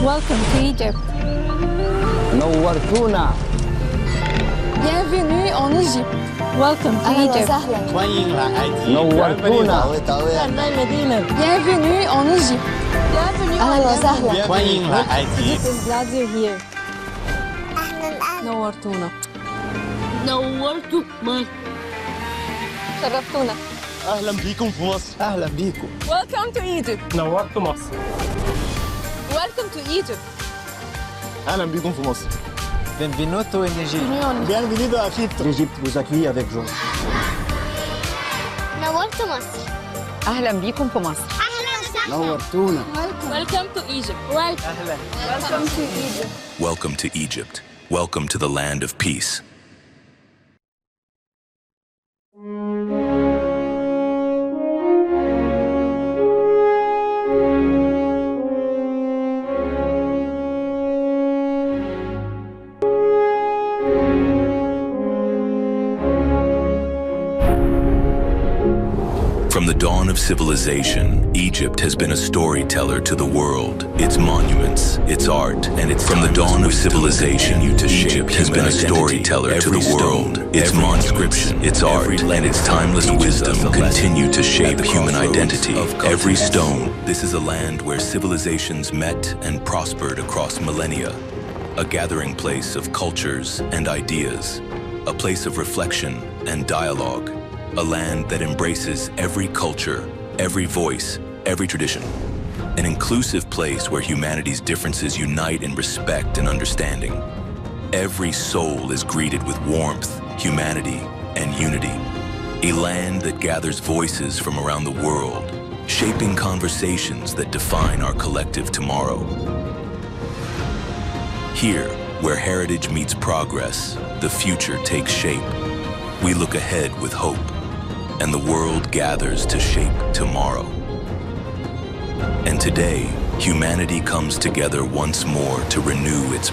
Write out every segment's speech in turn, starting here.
Welcome to Egypt. نورتونا. Bienvenue en Égypte. Welcome to Egypt. 欢迎来埃及。نورتونا. Bienvenue en Égypte. Bienvenue en Égypte. 欢迎来埃及。 I'm glad you're here. نورتونا. نورتوا مصر. شرفتونا. اهلا بيكم في مصر. أهلا بيكم. Welcome to Egypt. نورتوا مصر. Welcome to Egypt. اهلا بيكم في مصر. Benvenuto in Egypt. Bienvenido a Egipto. L'Égypte vous accueille avec joie. نورتوا مصر. أهلا بيكم في مصر. نورتونا. Welcome to Egypt. Welcome to Egypt. Welcome to Egypt. Welcome to the land of peace. From the dawn of civilization, Egypt has been a storyteller to the world. Its monuments, its art, and its from the dawn of civilization, Egypt has been a storyteller to the world. Its inscription, its art, and its timeless wisdom continue to shape human identity. Every stone. This is a land where civilizations met and prospered across millennia, a gathering place of cultures and ideas, a place of reflection and dialogue. A land that embraces every culture, every voice, every tradition. An inclusive place where humanity's differences unite in respect and understanding. Every soul is greeted with warmth, humanity, and unity. A land that gathers voices from around the world, shaping conversations that define our collective tomorrow. Here, where heritage meets progress, the future takes shape. We look ahead with hope, and the world gathers to shape tomorrow. And today, humanity comes together once more to renew its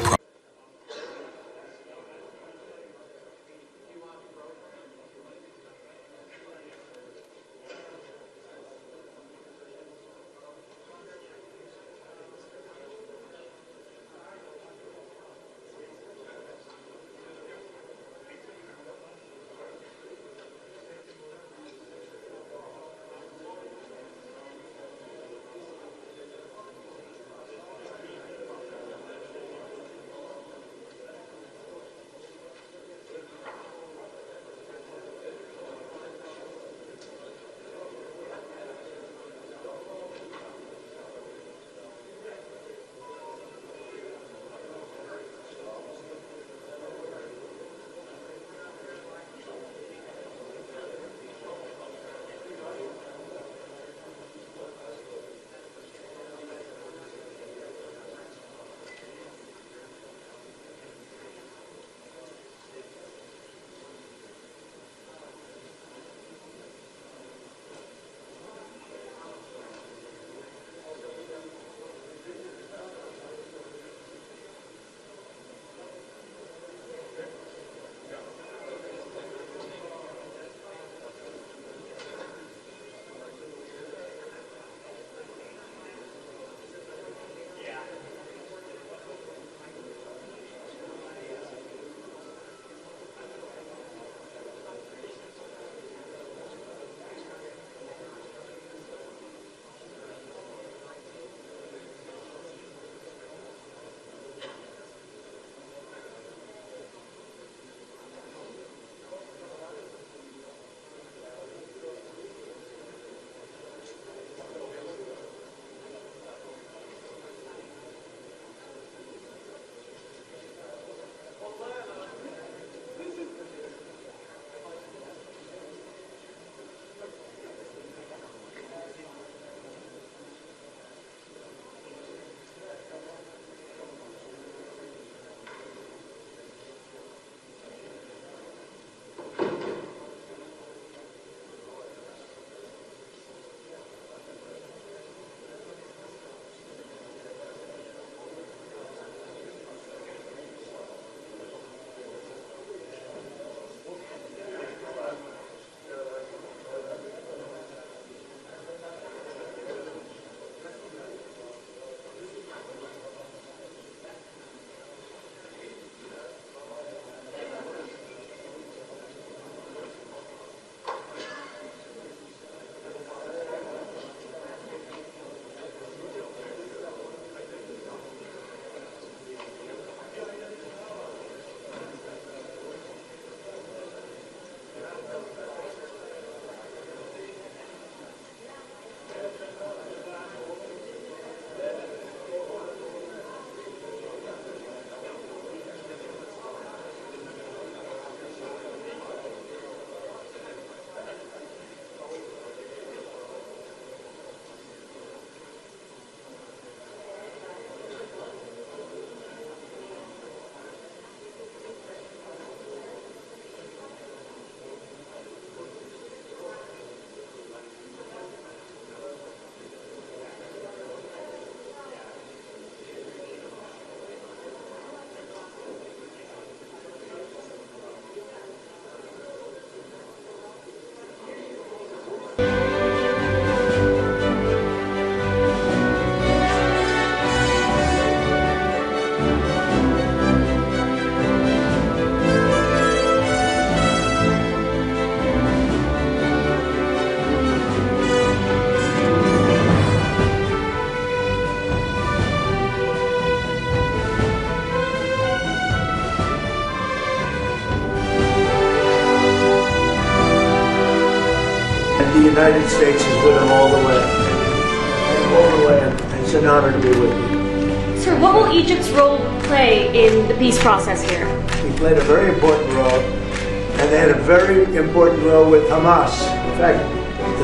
United States is with them all the way. And all the way, and it's an honor to be with you. Sir, what will Egypt's role play in the peace process here? We played a very important role, and they had a very important role with Hamas. In fact,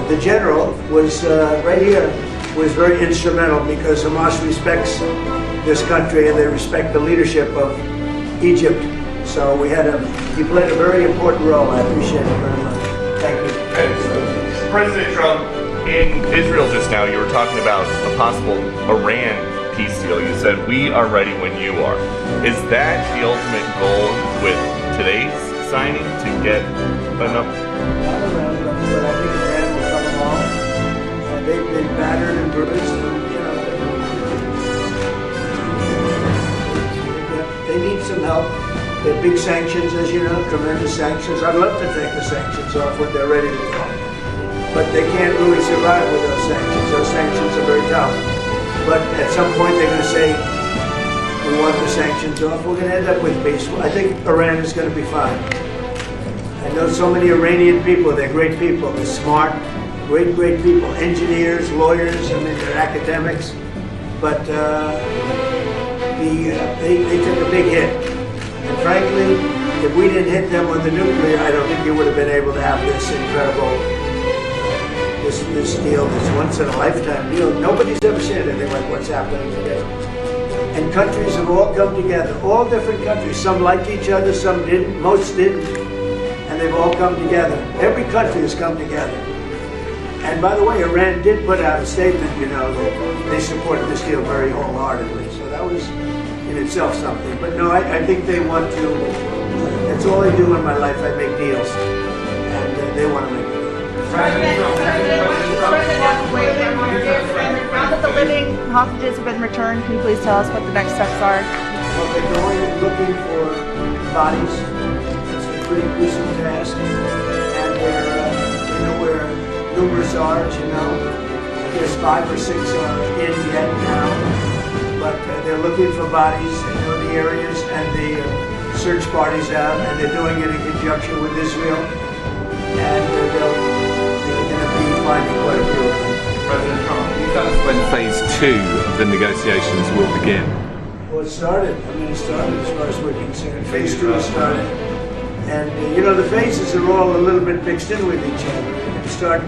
the general was right here, was very instrumental because Hamas respects this country and they respect the leadership of Egypt. So he played a very important role. I appreciate it very much. Thank you. President Trump, in Israel just now, you were talking about a possible Iran peace deal. You said, we are ready when you are. Is that the ultimate goal with today's signing, to get enough? Not Iran, but I think Iran will come along. They've been battered and bruised, and, they need some help. They have big sanctions, as you know, tremendous sanctions. I'd love to take the sanctions off when they're ready to talk. But they can't really survive with those sanctions. Those sanctions are very tough. But at some point they're going to say, we want the sanctions off. We're going to end up with peace. I think Iran is going to be fine. I know so many Iranian people. They're great people. They're smart, great people. Engineers, lawyers, I mean, they're academics. But they took a big hit. And frankly, if we didn't hit them with the nuclear, I don't think you would have been able to have this incredible this deal, this once-in-a-lifetime deal. Nobody's ever seen anything like what's happening today. And countries have all come together, all different countries. Some liked each other, some didn't, most didn't. And they've all come together. Every country has come together. And by the way, Iran did put out a statement, that they supported this deal very wholeheartedly. So that was in itself something. But no, I think they want to, that's all I do in my life, I make deals. And they want to make deals. Now that the living hostages have been returned, can you please tell us what the next steps are? Well, they're going and looking for bodies. It's a pretty gruesome task. And they know where numerous are, as you know. There's 5 or 6 are in yet now. But they're looking for bodies. They know the areas, and the search parties out, and they're doing it in conjunction with Israel. And they're going to be finding quite a few of them. President Trump, can you tell us when phase 2 of the negotiations will begin? Well, it started. It started as far as we're concerned. Phase 2 has started. And, the phases are all a little bit mixed in with each other. We're going to start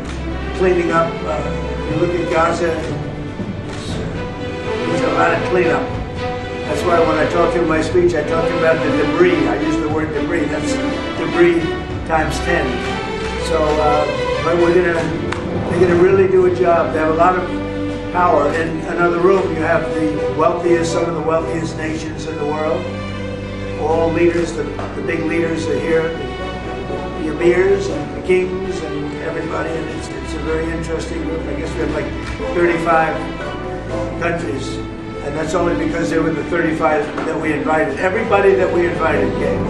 cleaning up. You look at Gaza, there's a lot of cleanup. That's why when I talk in my speech, I talk about the debris. I use the word debris. That's debris times 10. So but they're going to really do a job. They have a lot of power. In another room, you have some of the wealthiest nations in the world. All leaders, the big leaders are here, the emirs and the kings and everybody. And it's a very interesting group. I guess we have like 35 countries. And that's only because they were the 35 that we invited. Everybody that we invited came.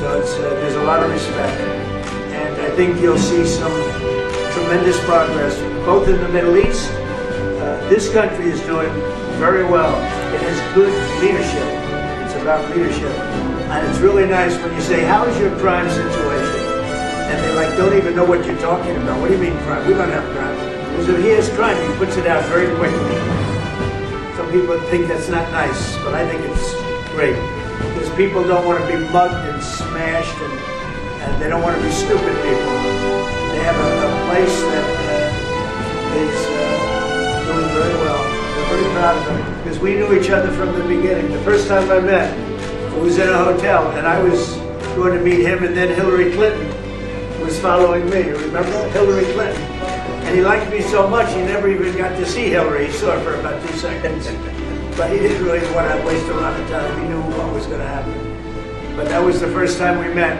So there's a lot of respect. And I think you'll see some tremendous progress, both in the Middle East. This country is doing very well. It has good leadership. It's about leadership. And it's really nice when you say, how is your crime situation? And they don't even know what you're talking about. What do you mean crime? We don't have crime. Because if he has crime, he puts it out very quickly. Some people think that's not nice, but I think it's great. Because people don't want to be mugged and smashed, and they don't want to be stupid people. They have a place that is doing very well. We're pretty proud of them. Because we knew each other from the beginning. The first time I met, I was in a hotel, and I was going to meet him, and then Hillary Clinton was following me. Remember Hillary Clinton? And he liked me so much, he never even got to see Hillary. He saw her for about 2 seconds. But he didn't really want to waste a lot of time. He knew what was going to happen. But that was the first time we met,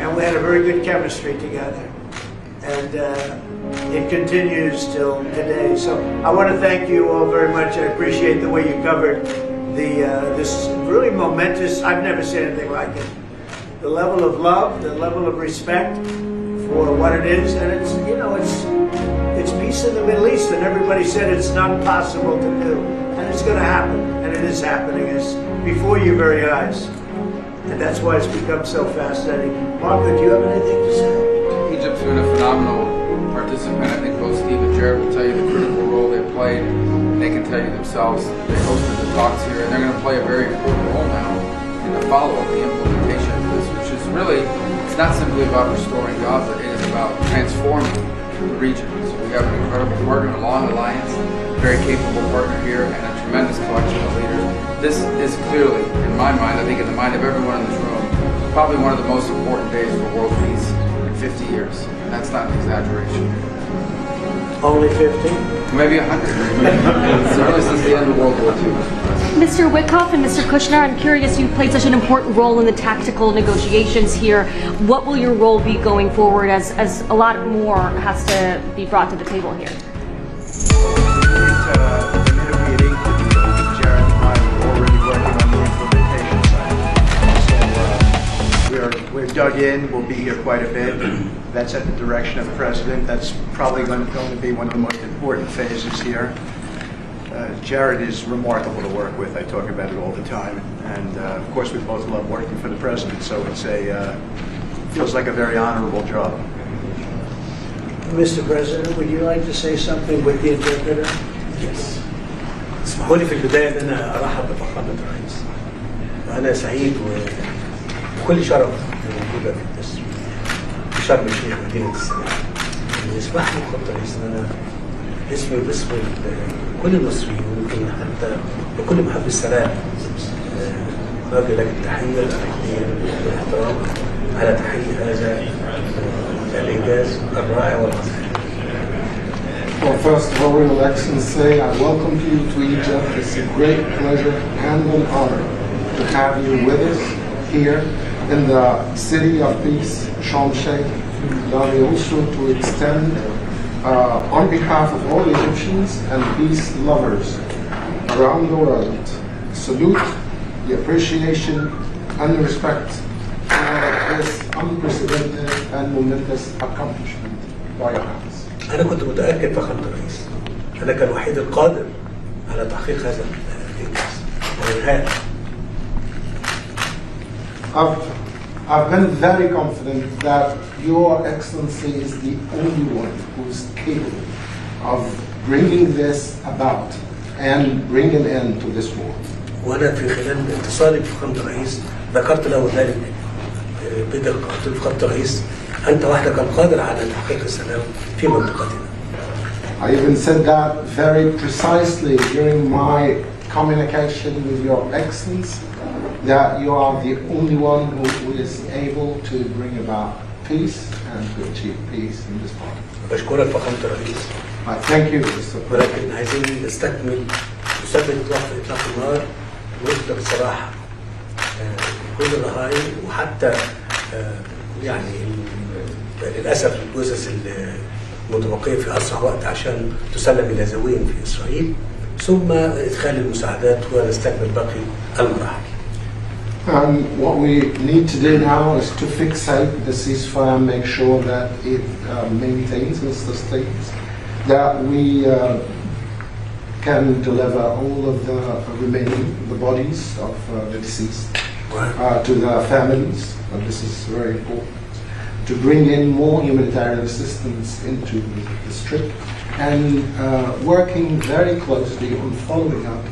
and we had a very good chemistry together. And it continues till today. So I want to thank you all very much. I appreciate the way you covered this really momentous, I've never seen anything like it. The level of love, the level of respect for what it is, and it's peace in the Middle East, and everybody said it's not possible to do. And it's going to happen, and it is happening. It's before your very eyes. And that's why it's become so fascinating. Margaret, do you have anything to say? Egypt's doing a phenomenal participant. I think both Steve and Jared will tell you the critical role they played. They can tell you themselves. They hosted the talks here, and they're going to play a very important role now in the follow-up, the implementation of this, which is really, it's not simply about restoring Gaza, it is about transforming the region. So we have an incredible partner, a long alliance, a very capable partner here, and a tremendous collection of leaders. This is clearly, in my mind, I think in the mind of everyone in this room, probably one of the most important days for world peace in 50 years. And that's not an exaggeration. Only 50? Maybe 100. Certainly since the end of World War II. Mr. Witkoff and Mr. Kushner, I'm curious, you played such an important role in the tactical negotiations here. What will your role be going forward as a lot more has to be brought to the table here? We're dug in, we'll be here quite a bit. That's at the direction of the President. That's probably going to be one of the most important phases here. Jared is remarkable to work with. I talk about it all the time. And of course we both love working for the President, so it's feels like a very honorable job. Mr. President, would you like to say something with the interpreter? Yes. اسمحوا لي في البداية أن أنا أرحب بفخامة الرئيس. أنا سعيد وكل شرف موجودة في شرم الشيخ مدينة السلام. يسمح لي فخامة الرئيس أن أنا اسمي وباسم كل المصريين ويمكن حتى بكل محب السلام أوجه لك التحية الأخيرة والاحترام على تحقيق هذا الإنجاز الرائع والعظيم. Well, first of all, Your Excellency, I welcome you to Egypt. It's a great pleasure and an honor to have you with us here in the city of peace, Sharm el-Sheikh. Allow me also to extend, on behalf of all Egyptians and peace lovers around the world, salute, the appreciation, and the respect for this unprecedented and momentous accomplishment by your hands. أنا كنت متأكد فخامة الرئيس أنك الوحيد القادر على تحقيق هذا الإنجاز وإنهائه. I've been very confident that Your Excellency is the only one who is capable of bringing this about and bringing an end to this war. وأنا في خلال اتصالي بفخامة الرئيس ذكرت له ذلك بدقة. قلت له فخامة الرئيس أنت وحدك القادر على تحقيق السلام في منطقتنا. I even said that very precisely during my communication with Your Excellency, that you are the only one who is able to bring about peace and to achieve peace in this part. بشكرك فخامة الرئيس. I thank you, Mr. President. ولكن عايزين نستكمل نثبت إطلاق النار ونطلق السراح كل الرهائن وحتى يعني للأسف الجثث المتبقية في أسرع وقت عشان تسلم إلى ذويهم في إسرائيل ثم إدخال المساعدات ونستكمل باقي المراحل. What we need to do now is to fixate the ceasefire and make sure that it maintains and sustains, that we can deliver all of the remaining, the bodies of the deceased to the families. And this is very important. To bring in more humanitarian assistance into the strip and working very closely on following up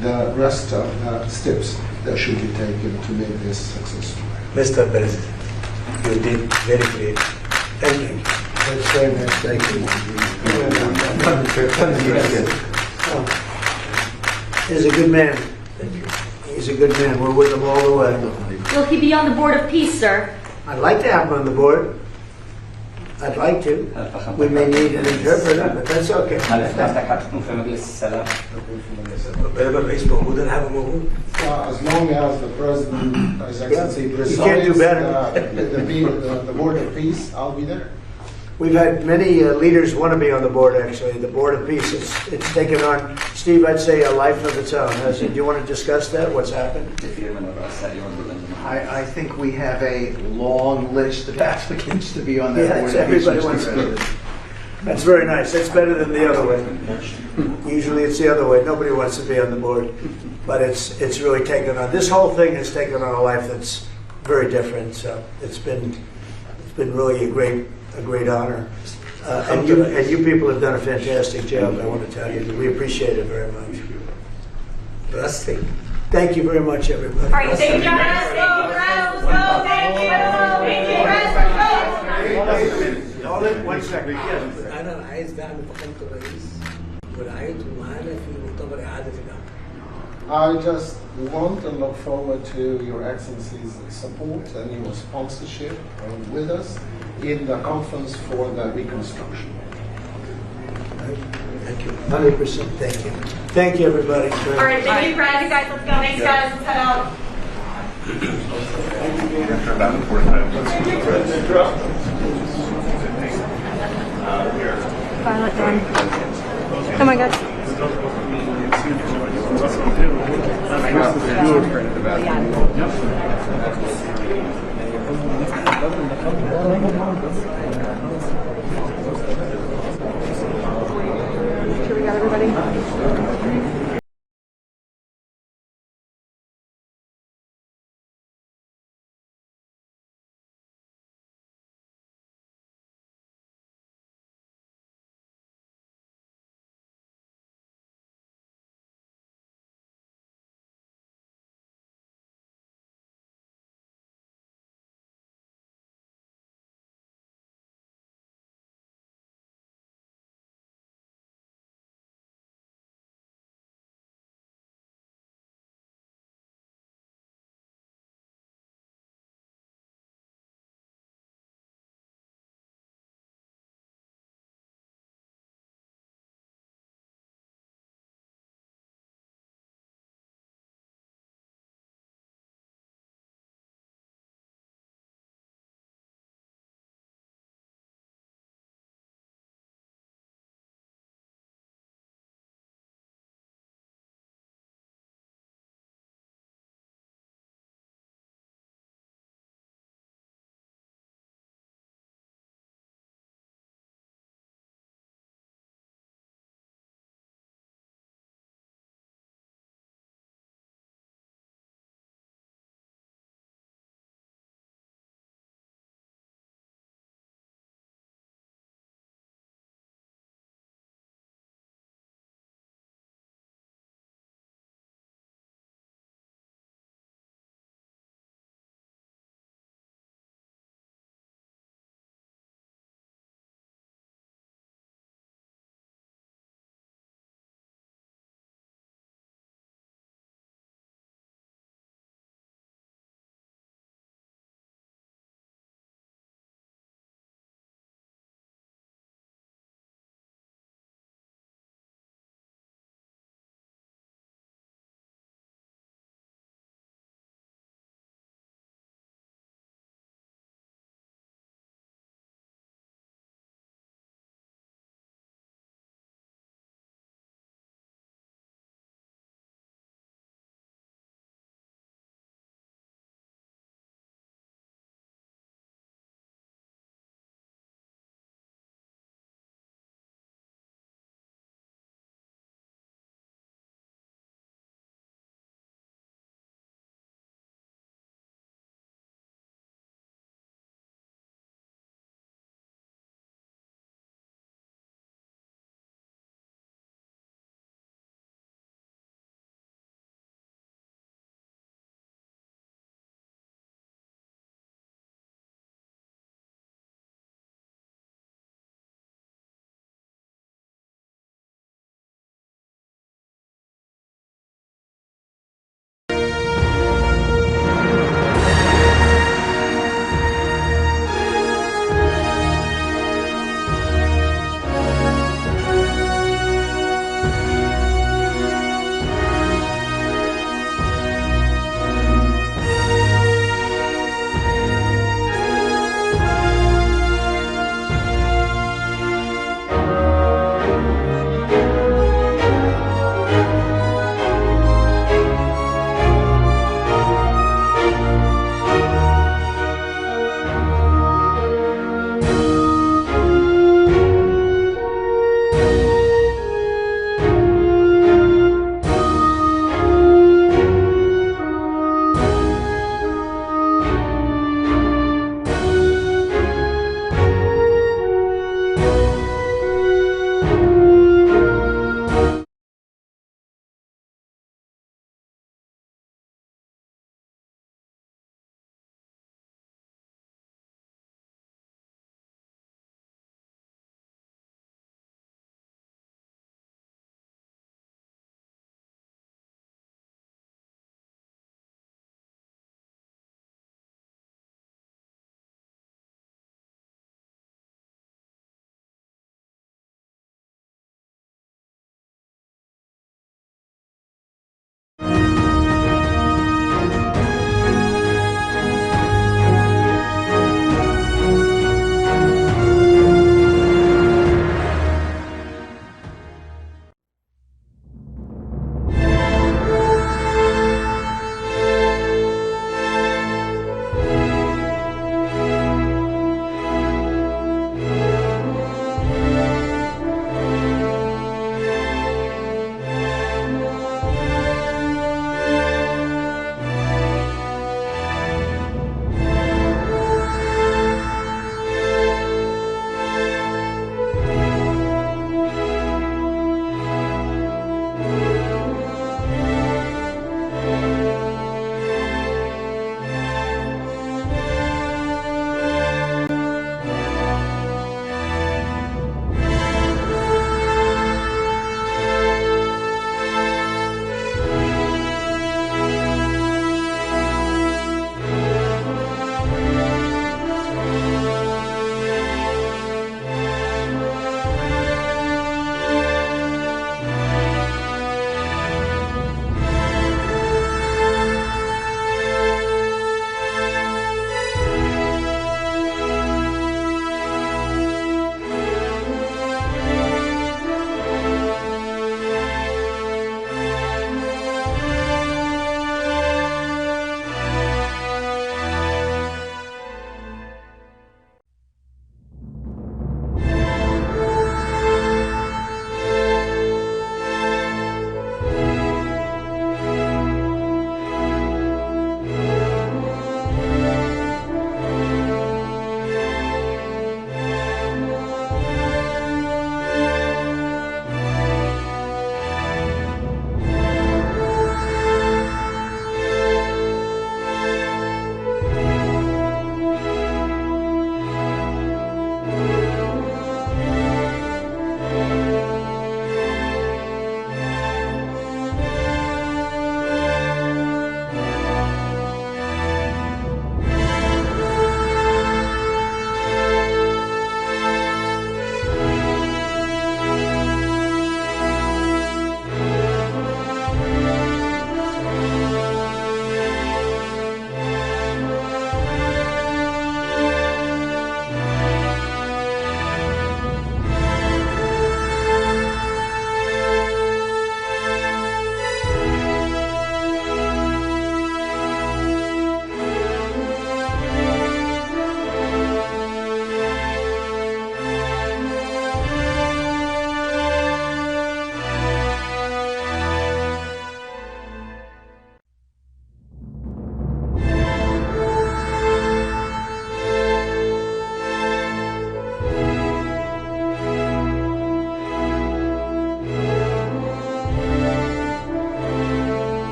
the rest of the steps that should be taken to make this successful. Mr. President, you did very great. Thank you. That's very nice. Thank you. He's a good man. Thank you. He's a good man. We're with him all the way. Will he be on the board of peace, sir? I'd like to have him on the board. I'd like to. We may need an interpreter, but that's okay. As long as the President, His Excellency, can't do better. the board of peace, I'll be there. We've had many leaders want to be on the board, actually. The Board of Peace, it's taken on, Steve, I'd say a life of its own. Do you want to discuss that? What's happened? I think we have a long list of applicants to be on that board. Yes, everybody wants to. That's very nice. That's better than the other way. Usually it's the other way. Nobody wants to be on the board. But it's really taken on, this whole thing has taken on a life that's very different. So it's been really a great honor. And you people have done a fantastic job, I want to tell you. We appreciate it very much. Thank you very much, everybody. All right, thank you, John. Let's go, thank you. Hold it 1 second. Yes. أنا عايز دعم فخامة الرئيس ورعايته معانا في مؤتمر إعادة الأمن. I just want and look forward to Your Excellency's support and your sponsorship with us in the conference for the reconstruction. Thank you. 100%. Thank you. Thank you, everybody. All right, thank you, Brad. You guys, let's go. Thanks, guys. Let's head out. Violet done. Oh my God. Sure we got everybody?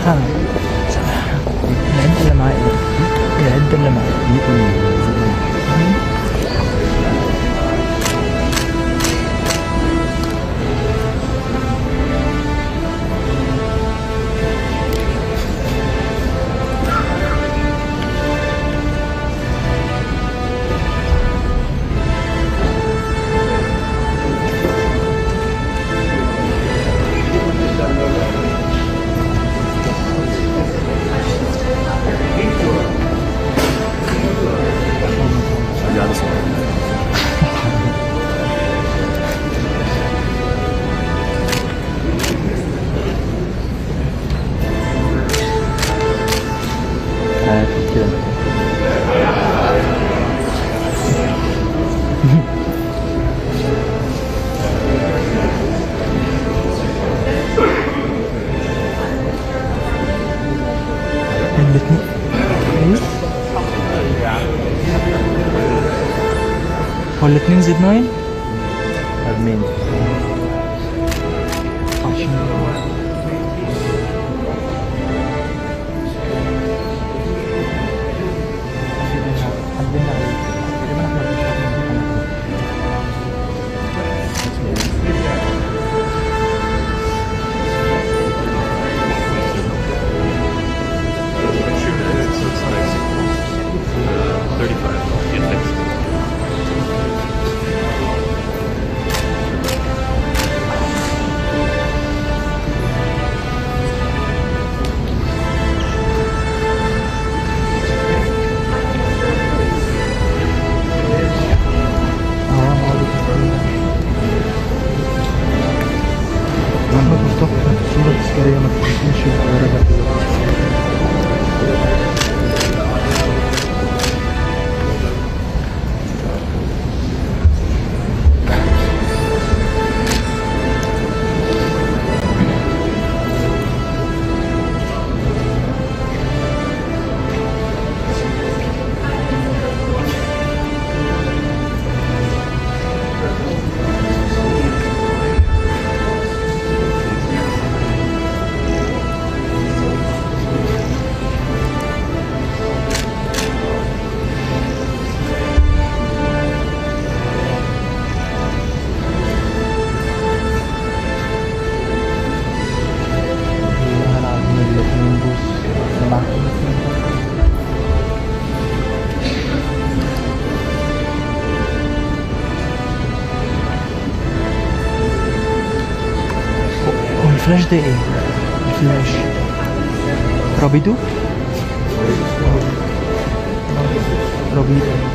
سماحة العدة اللي معي العدة اللي معي ولا 2 زد 9 أرمين الفلاش ده ايه؟ الفلاش رابيدو؟ رابيدو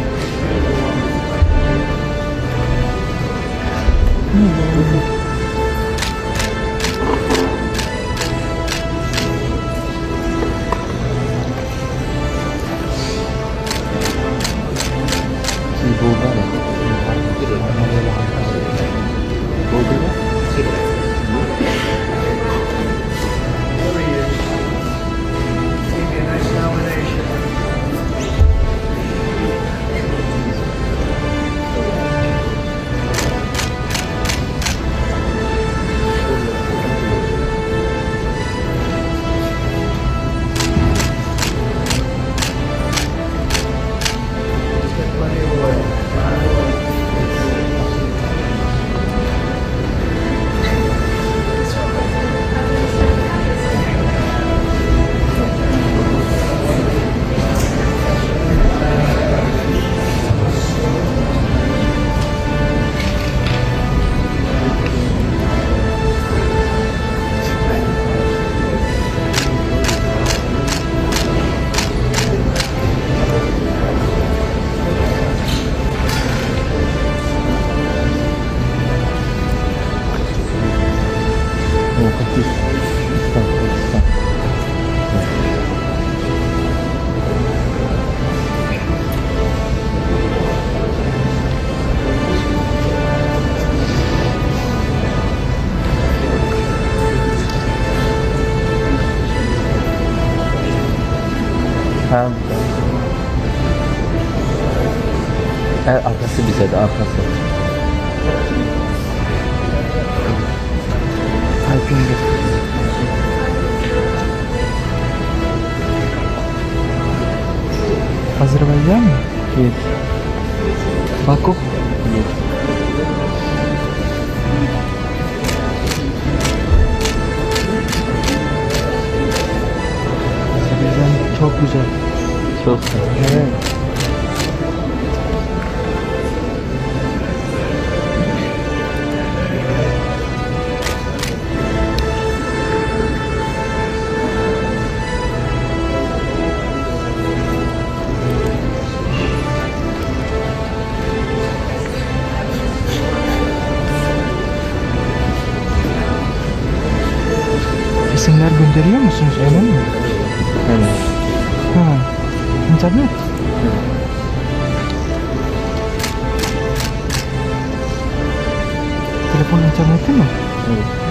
Arkası bize de arkası. Alp'in Azerbaycan mı? Yes. Baku? Yes. Azerbaycan çok güzel. Çok güzel. Evet. İsimler gönderiyor musunuz öyle mi? Evet. Ha. İnternet? Evet. Telefon interneti mi? Evet.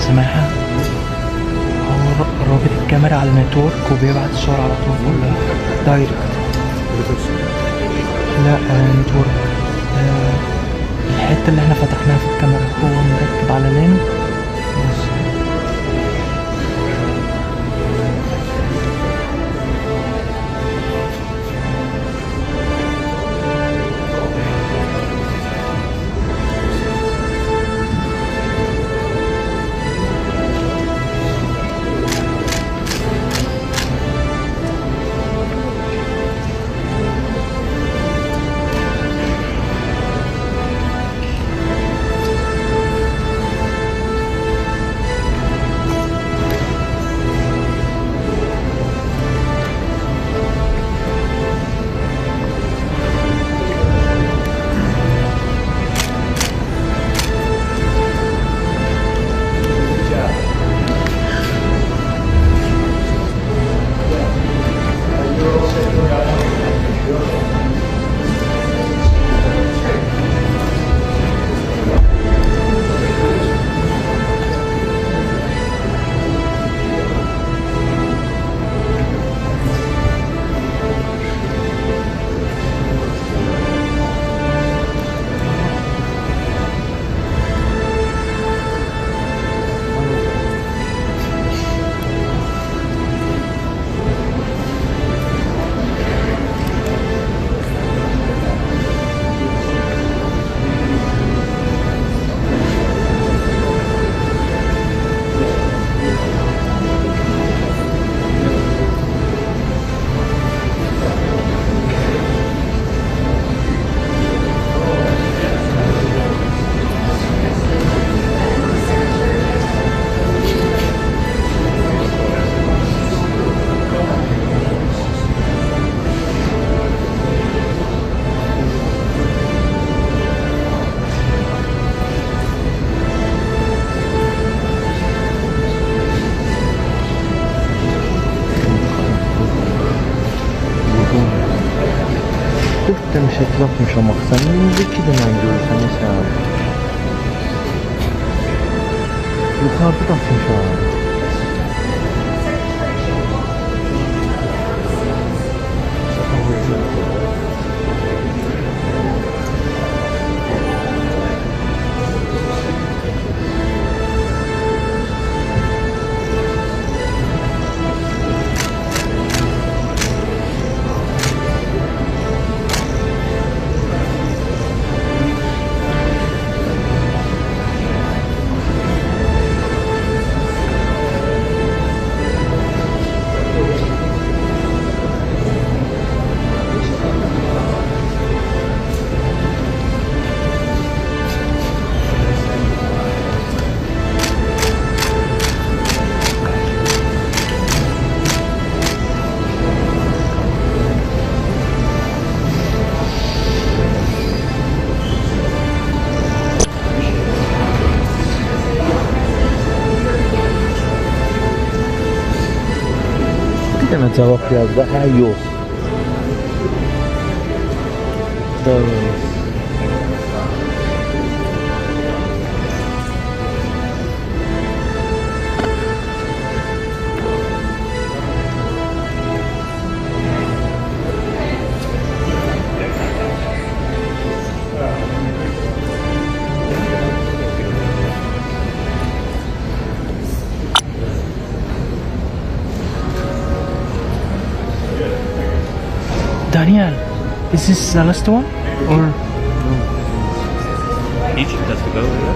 سمعها هو رابط الكاميرا على النتورك وبيبعت الصورة على طول كلها دايركت. لا نتورك. الحتة اللي احنا فتحناها في الكاميرا هو مركب على لين بس. demiş etrafmış ama sen önümüzdeki dönem görürsen mesela yukarıda da atmış abi. Hemen cevap yazdı. Ha yok. Doğru. Is this the last one? Or Egypt has to go,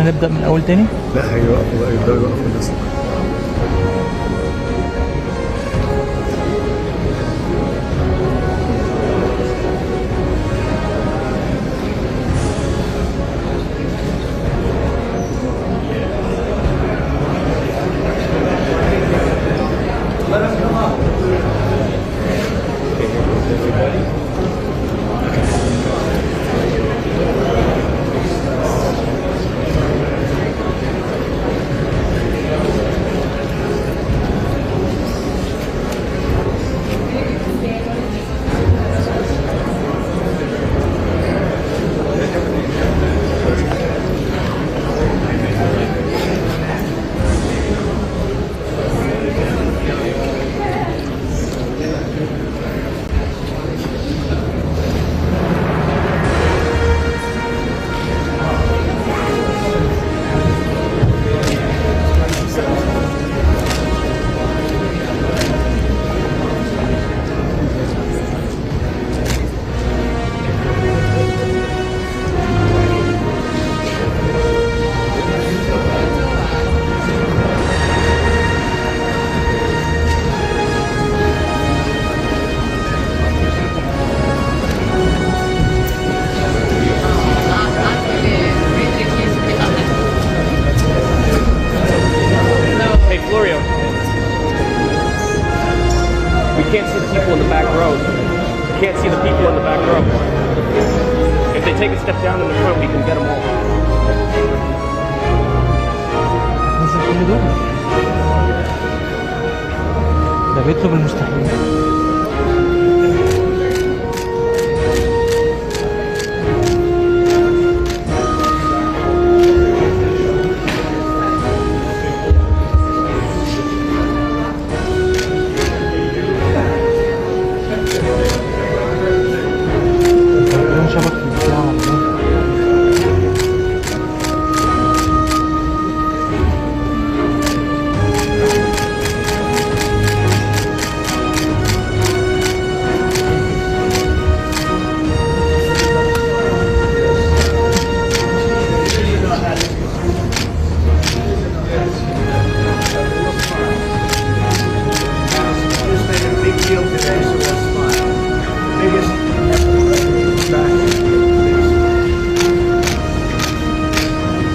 احنا نبدأ من أول تاني؟ لا هيوقفوا بقى يبدأوا يوقفوا الناس. can't see the people in the back row. You can't see the people in the back row. If they take a step down in the front, we can get them all. ده بيطلب المستحيل.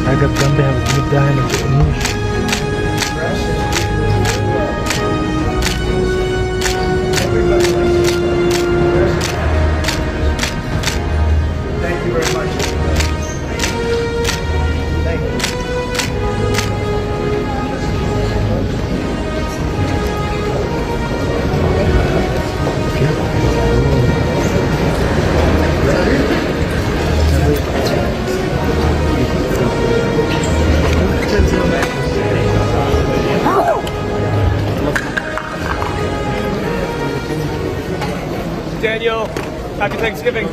حاجة بجنبها بتجيب ده ما تقنوش. Thank you very much. Thank you. Daniel, happy Thanksgiving.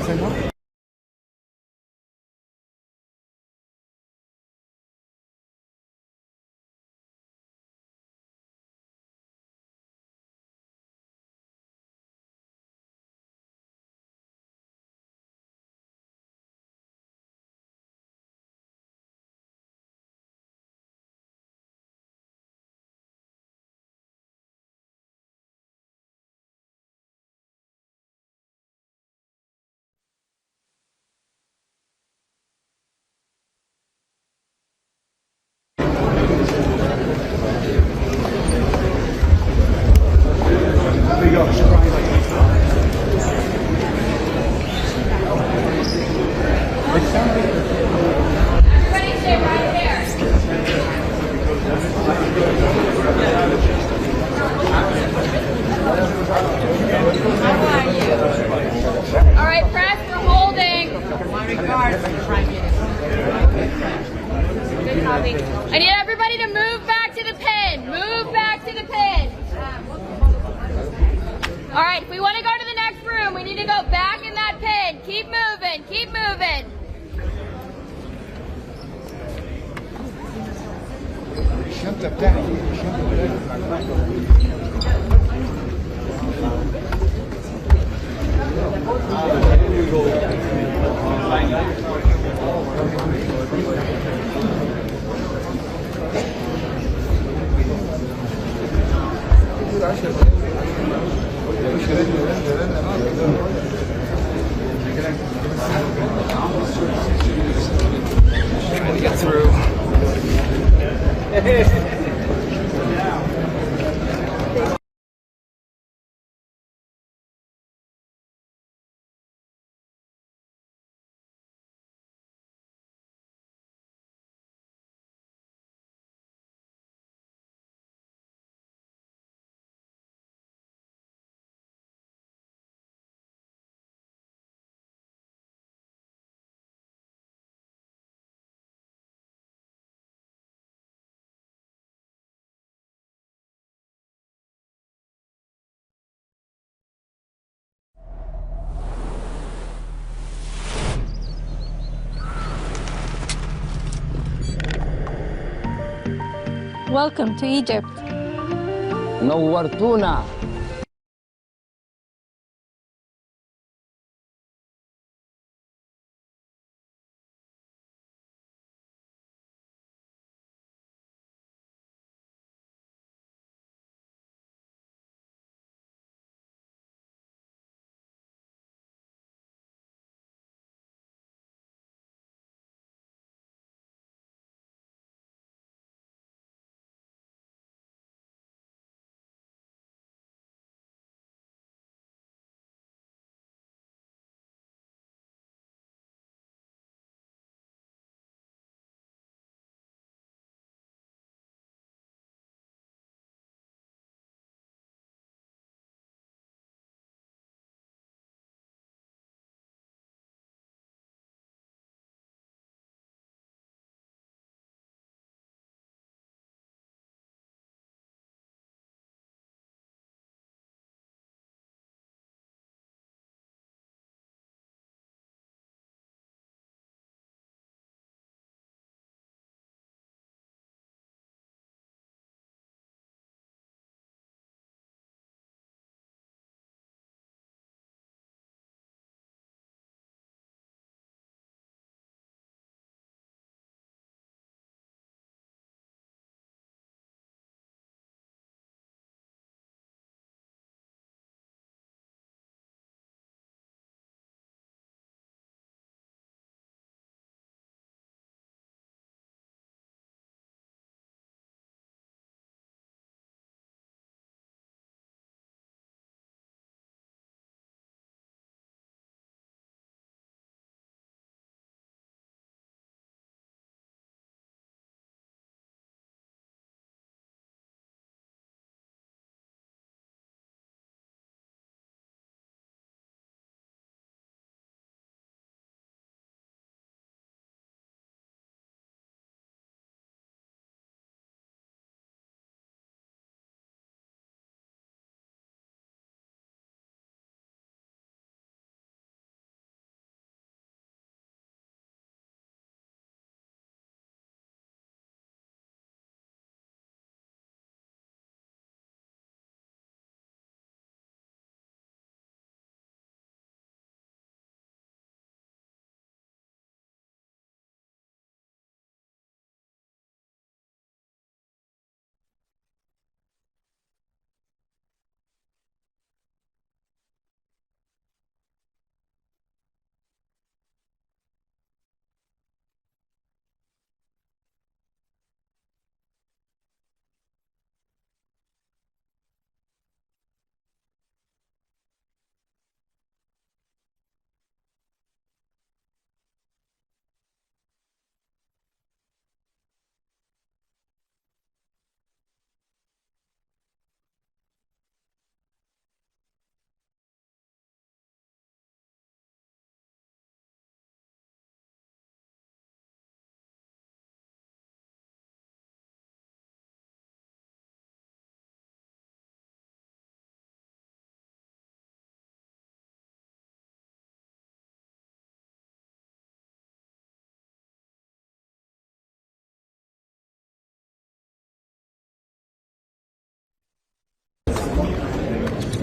All right, press, we're holding. Good copy. I need everybody to move back to the pin. Move back to the pin. All right, if we want to go to the next room, we need to go back in that pin. Keep moving, keep moving. الشنطة بتاعتي الشنطة Trying to get through. Welcome to Egypt. نورتونا.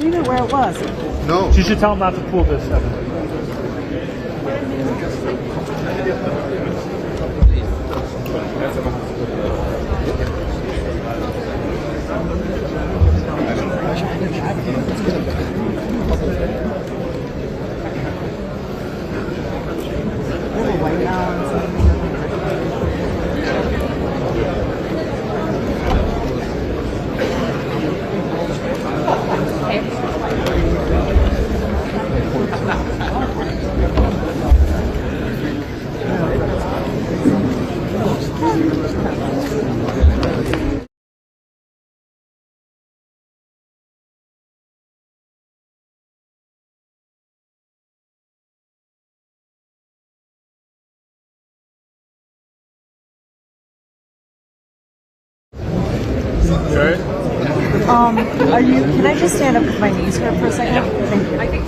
You know where it was? No. You should tell him not to pull this. Right? Can I just stand up with my knees here for a second? Yeah. Thank you.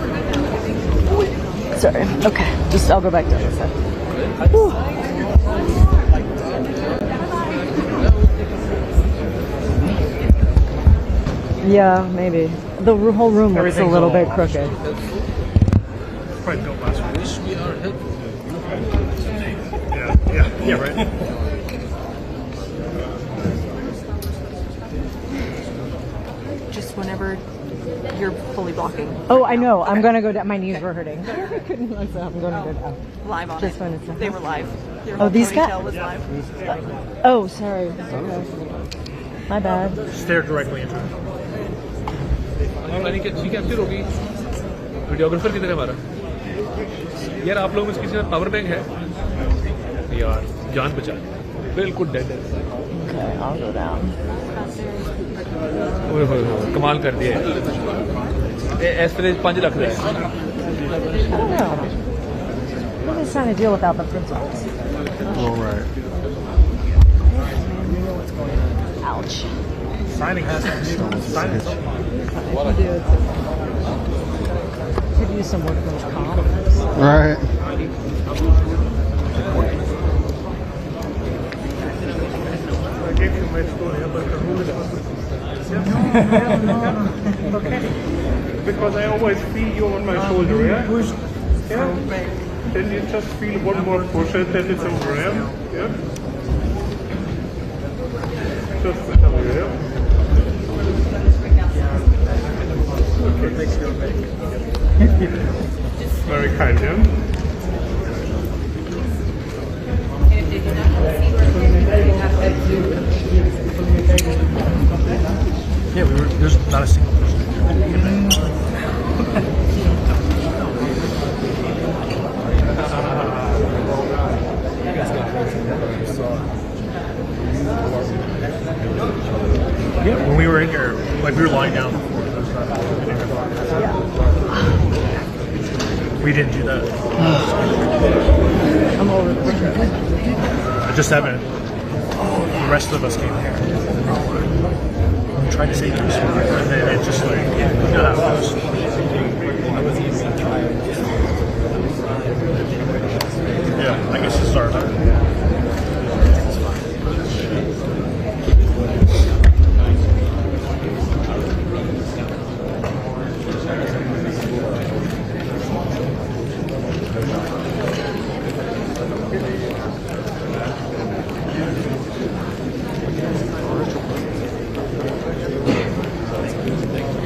Sorry. Okay. I'll go back down this side. Whew. Yeah, maybe. The whole room looks a little bit crooked. Probably built last week. Yeah, right. Just whenever you're fully blocking. Oh, I know. I'm gonna go down. My knees were hurting. I couldn't. I'm gonna go down. Live on Just it. when it's They were live. Their Oh, these ponytail guys. was live. Oh, sorry. Okay. My bad. Stare directly into it. ठीक है फिर होगी videographer किधर है हमारा यार आप लोगों में किसी का पावर बैंक है यार जान बचा बिल्कुल डेड है Okay, I'll go down. ओए होए कमाल कर दिया इस तरह 5 लाख है I don't know. Nobody's trying to deal without the principals. All right. Ouch. signing has to be signing Could use some workman's comp. Right. Okay. Because I always feel you on my shoulder, yeah? Yeah? Then you just feel one more push and then it's over, yeah? Yeah? Just to tell you, yeah? Okay. Very kind, yeah? Yeah, there's not a single person. Yeah, when we were in here, like we were lying down before. We didn't do that. I'm over this. I just haven't. The rest of us came here. I'm trying to say this, and then it just like, you know how it goes. Yeah, I guess it's our time.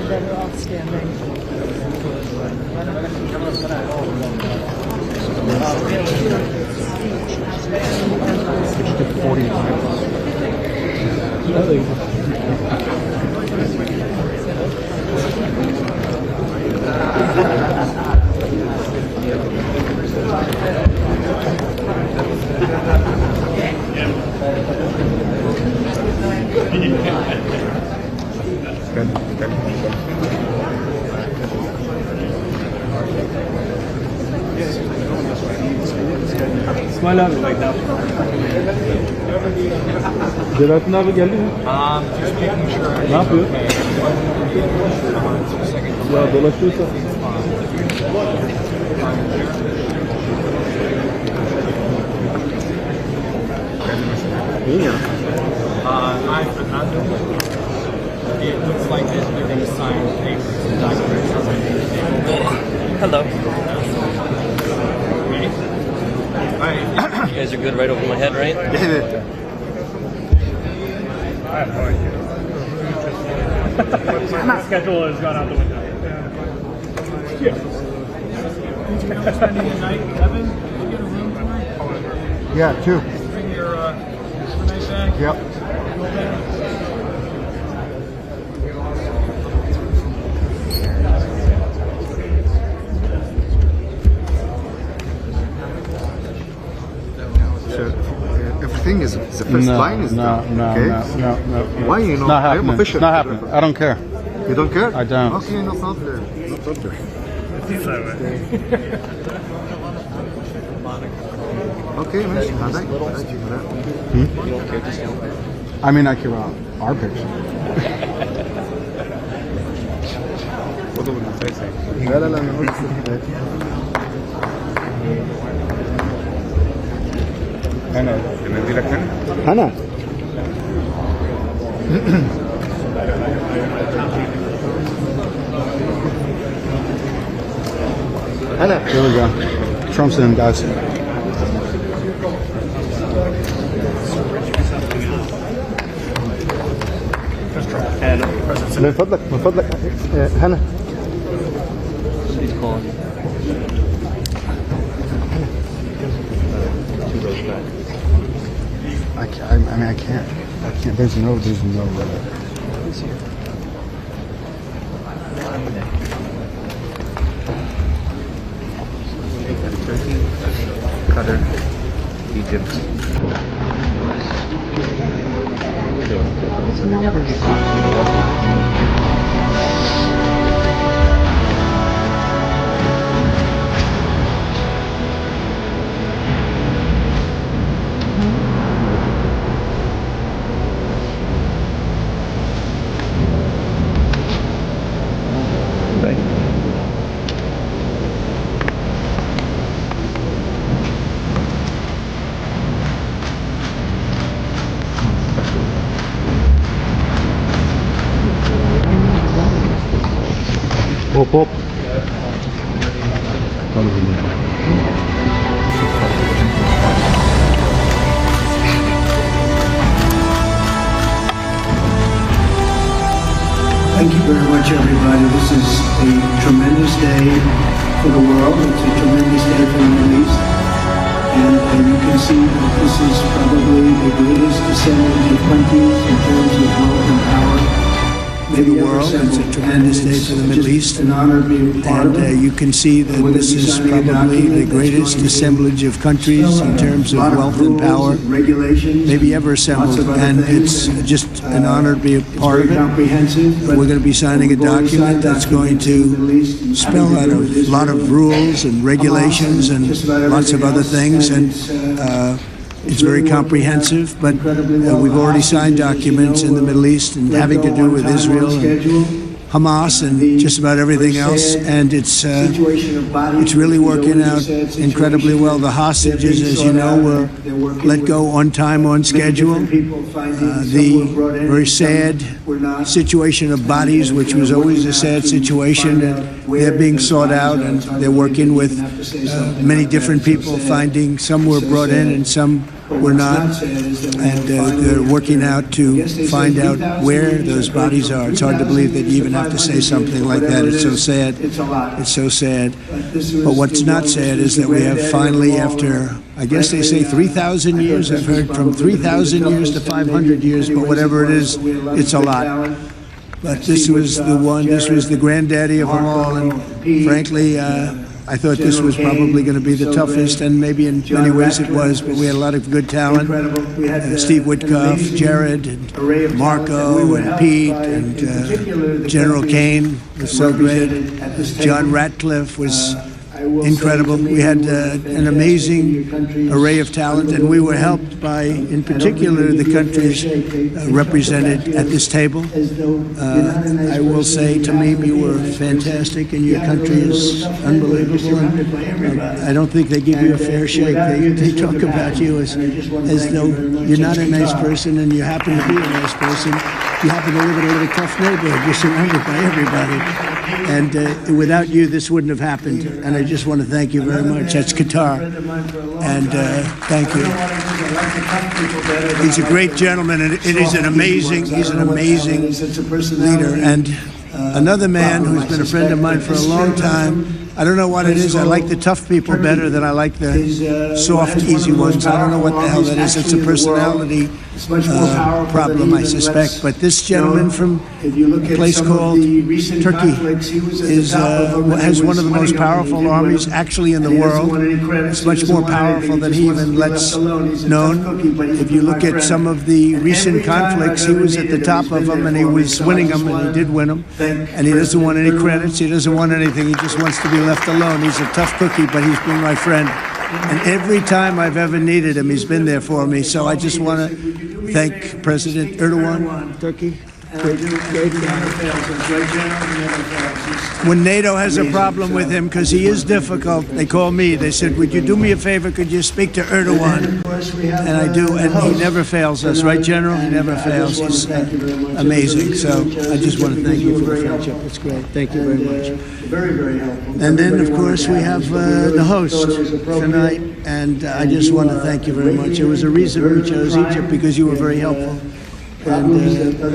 They're all standing. Smile out like that. Delatin abi geldi mi? Just making sure. Ne yapıyor? Ya dolaşıyorsa. İyi ya. I'm Fernando. It looks like this. They're going to sign papers and documents. Hello. Alright. You guys are good right over my head, right? I have no idea. My schedule has gone out the window. Yeah. Spending the night, Evan? Did you get a room tonight? Yeah, 2. Bring your nice bag? Yep. Everything is the first line is done. No. Why you know? Not I am happening. official. Not happening. I don't care. You don't care? I don't. Okay, no problem. No problem. Hmm? Okay, ماشي. هذا. I mean, I care. Our picture. لا لا لا انا قلت انا ادي لك انا Here we go. Trump's in, guys. من فضلك هنا. She's calling. I can't. There's no. Turkey, Qatar, Egypt. Hop. Thank you very much, everybody. This is a tremendous day for the world. It's a tremendous day for the Middle East. And you can see that this is probably the greatest assemblage of countries in terms of wealth and power. For the world, it's a tremendous day for the Middle East, and you can see that this is probably the greatest assemblage of countries in terms of wealth and power maybe ever assembled, and it's just an honor to be a part of it. We're going to be signing a document that's going to spell out a lot of rules and regulations and lots of other things, and it's very comprehensive, but we've already signed documents in the Middle East and having to do with Israel and Hamas and just about everything else, and it's really working out incredibly well. The hostages, as you know, were let go on time, on schedule. The very sad situation of bodies, which was always a sad situation, they're being sought out, and they're working with many different people, finding some were brought in and some were not, and they're working out to find out where those bodies are. It's hard to believe that you even have to say something like that. It's so sad. It's so sad. But what's not sad is that we have finally, after, I guess they say 3,000 years, I've heard from 3,000 years to 500 years, but whatever it is, it's a lot. But this was the one, this was the granddaddy of them all, and frankly, I thought this was probably going to be the toughest, and maybe in many ways it was, but we had a lot of good talent. Steve Witkoff, Jared, and Marco, and Pete, and General Kane was so great. John Ratcliffe was incredible. We had an amazing array of talent, and we were helped by, in particular, the countries represented at this table. I will say, Tamim, you were fantastic, and your country is unbelievable. And, I don't think they give you a fair shake. They talk about you as though you're not a nice person, and you happen to be a nice person. You happen to live in a little tough neighborhood. You're surrounded by everybody. And without you, this wouldn't have happened. And I just want to thank you very much. That's Qatar. And thank you. He's a great gentleman, and he's an amazing leader. And another man who's been a friend of mine for a long time. I don't know what it is. I like the tough people better than I like the soft, easy ones. I don't know what the hell that is. It's a personality problem, I suspect. But this gentleman from a place called Turkey has one of the most powerful armies actually in the world. It's much more powerful than he even lets known. If you look at some of the recent conflicts, he was at the top of them, and he was winning them, and he did win them. And he doesn't want any credits. He doesn't want anything. He just wants to be left alone. He's a tough cookie, but he's been my friend. And every time I've ever needed him, he's been there for me. So I just want to thank President Erdogan, Turkey. Great when NATO has a problem with him, because he is difficult, they call me. They said, would you do me a favor? Could you speak to Erdogan? And I do, and he never fails us, right, General? He never fails. He's amazing. So I just want to thank you for the friendship. It's great. Thank you very much. Very, very helpful. And then, of course, we have the host tonight, and I just want to thank you very much. There was a reason we chose Egypt, because you were very helpful. And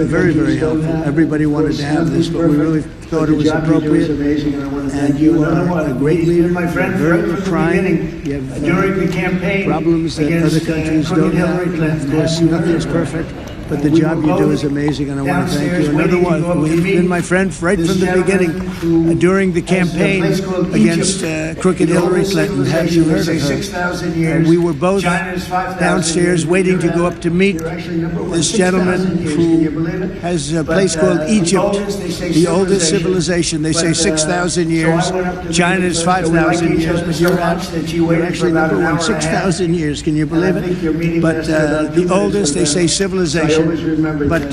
very, very helpful. Everybody wanted to have this, but we really thought it was appropriate. And you are a great leader. My friend, very trying. You have during the campaign, problems that other countries don't have. Of course, nothing is perfect, but the job you do is amazing, and I want to thank you. Another one, you've been my friend right from the beginning. During the campaign against crooked Hillary Clinton, have you heard of her? We were both downstairs waiting to go up to meet this gentleman who has a place called Egypt, the oldest civilization. They say 6,000 years. China is 5,000 years, but you're actually number one, 6,000 years. Can you believe it? But the oldest, they say, civilization. But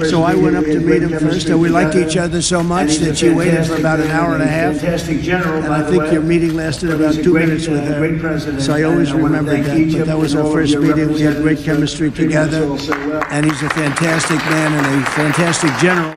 so I went up to meet him first, and we liked each other so much that she waited for about an hour and a half. And I think your meeting lasted about 2 minutes with her. So I always remember that. But that was our first meeting. We had great chemistry together, and he's a fantastic man and a fantastic general.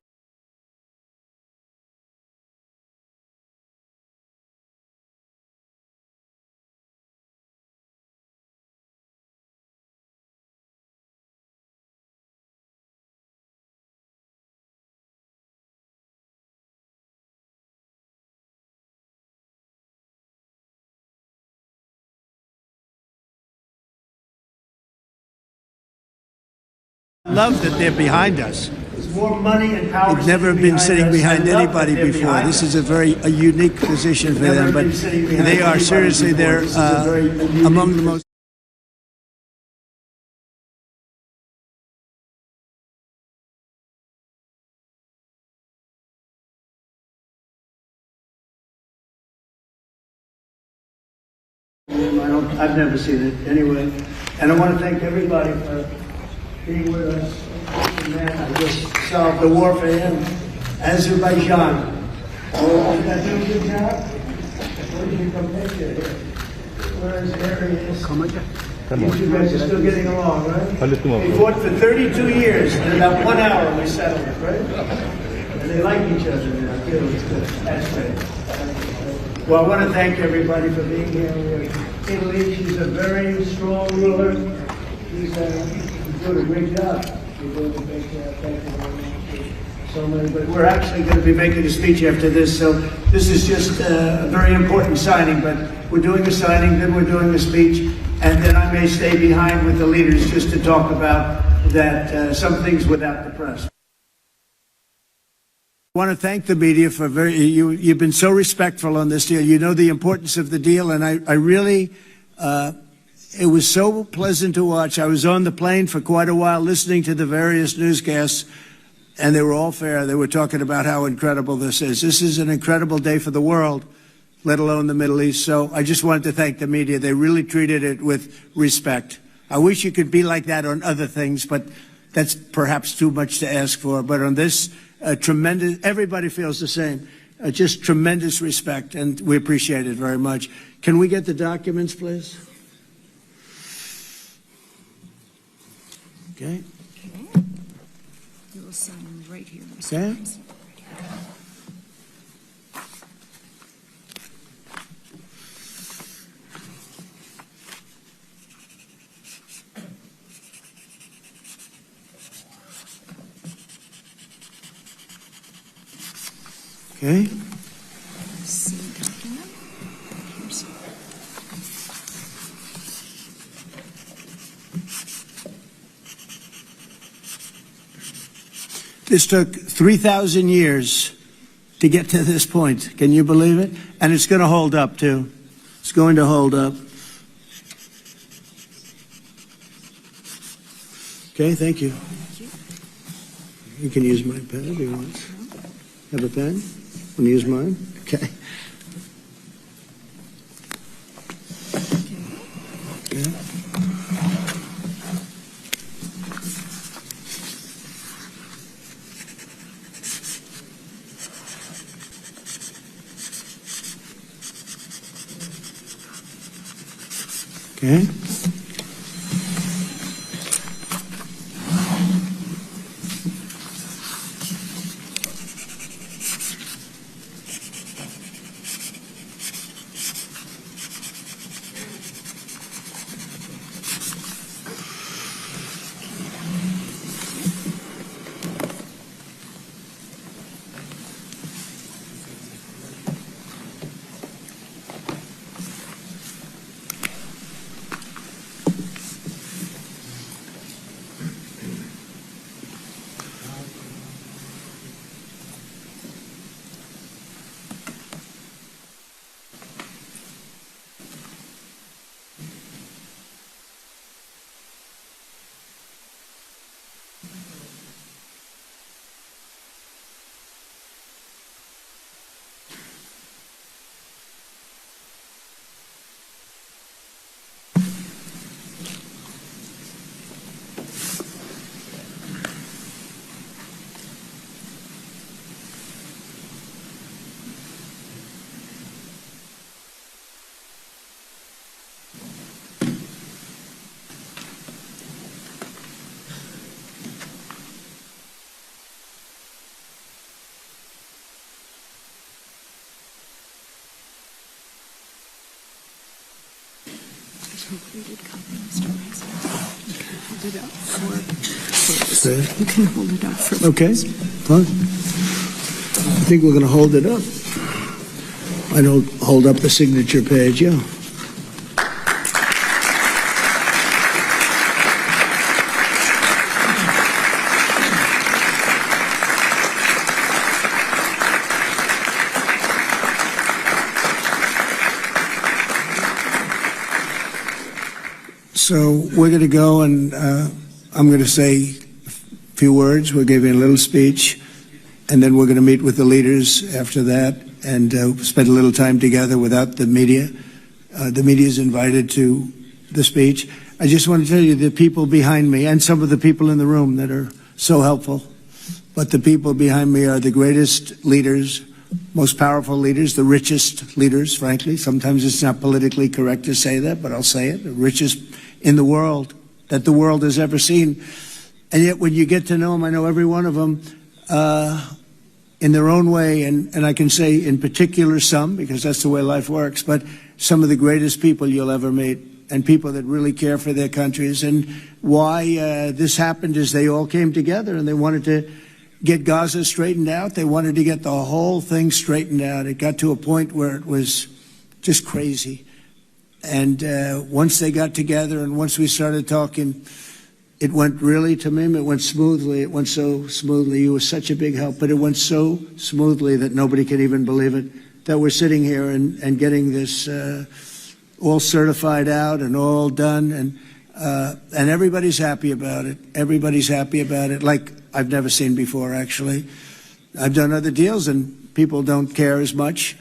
Love that they're behind us. More money and power. They've never been sitting behind anybody before. This is a unique position for them, but they are seriously, they're among the most. I've never seen it anyway. And I want to thank everybody for being with us. Man, I just solved the war for him. Azerbaijan. Oh, did I do a good job? Where did you come picture here? Where is areas? You guys are still getting along, right? We fought for 32 years. In about 1 hour we settled it, right? And they like each other now, too. It's good. That's great. Well, I want to thank everybody for being here. Italy, she's a very strong ruler. She's doing a great job. You're doing a great job. Thank you very much. So many, but we're actually going to be making a speech after this, so this is just a very important signing, but we're doing a signing, then we're doing a speech, and then I may stay behind with the leaders just to talk about that, some things without the press. I want to thank the media for you've been so respectful on this deal. You know the importance of the deal, and I really, it was so pleasant to watch. I was on the plane for quite a while listening to the various newscasts, and they were all fair. They were talking about how incredible this is. This is an incredible day for the world, let alone the Middle East. So I just wanted to thank the media. They really treated it with respect. I wish you could be like that on other things, but that's perhaps too much to ask for. But on this, tremendous, everybody feels the same. Just tremendous respect, and we appreciate it very much. Can we get the documents, please? Okay. You will sign them right here. Okay. Okay. This took 3,000 years to get to this point. Can you believe it? And it's going to hold up, too. It's going to hold up. Okay, thank you. You can use my pen if you want. Have a pen? Want to use mine? Okay. Okay. You can hold it up for Okay, fine. I think we're going to hold it up. I don't hold up the signature page, yeah. So we're going to go and I'm going to say a few words. We'll give you a little speech, and then we're going to meet with the leaders after that and spend a little time together without the media. The media is invited to the speech. I just want to tell you the people behind me and some of the people in the room that are so helpful, but the people behind me are the greatest leaders, most powerful leaders, the richest leaders, frankly. Sometimes it's not politically correct to say that, but I'll say it. The richest in the world that the world has ever seen. And yet when you get to know them, I know every one of them in their own way, and I can say in particular some, because that's the way life works, but some of the greatest people you'll ever meet, and people that really care for their countries. And why this happened is they all came together and they wanted to get Gaza straightened out. They wanted to get the whole thing straightened out. It got to a point where it was just crazy. And once they got together and once we started talking, it went really, Tamim, it went smoothly. It went so smoothly. You were such a big help, but it went so smoothly that nobody can even believe it, that we're sitting here and getting this all certified out and all done. And everybody's happy about it. Everybody's happy about it, like I've never seen before, actually. I've done other deals and people don't care as much.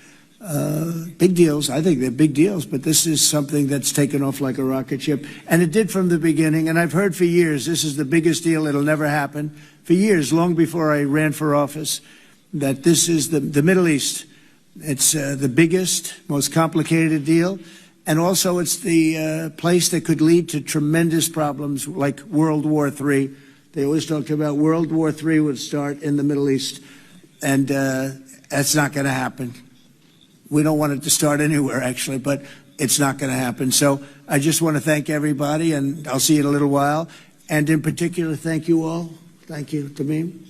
Big deals, I think they're big deals, but this is something that's taken off like a rocket ship. And it did from the beginning, and I've heard for years, this is the biggest deal, it'll never happen. For years, long before I ran for office, that this is the Middle East. It's the biggest, most complicated deal, and also it's the place that could lead to tremendous problems like World War III. They always talked about World War III would start in the Middle East, and that's not going to happen. We don't want it to start anywhere, actually, but it's not going to happen. So I just want to thank everybody, and I'll see you in a little while. And in particular, thank you all. Thank you, Tamim,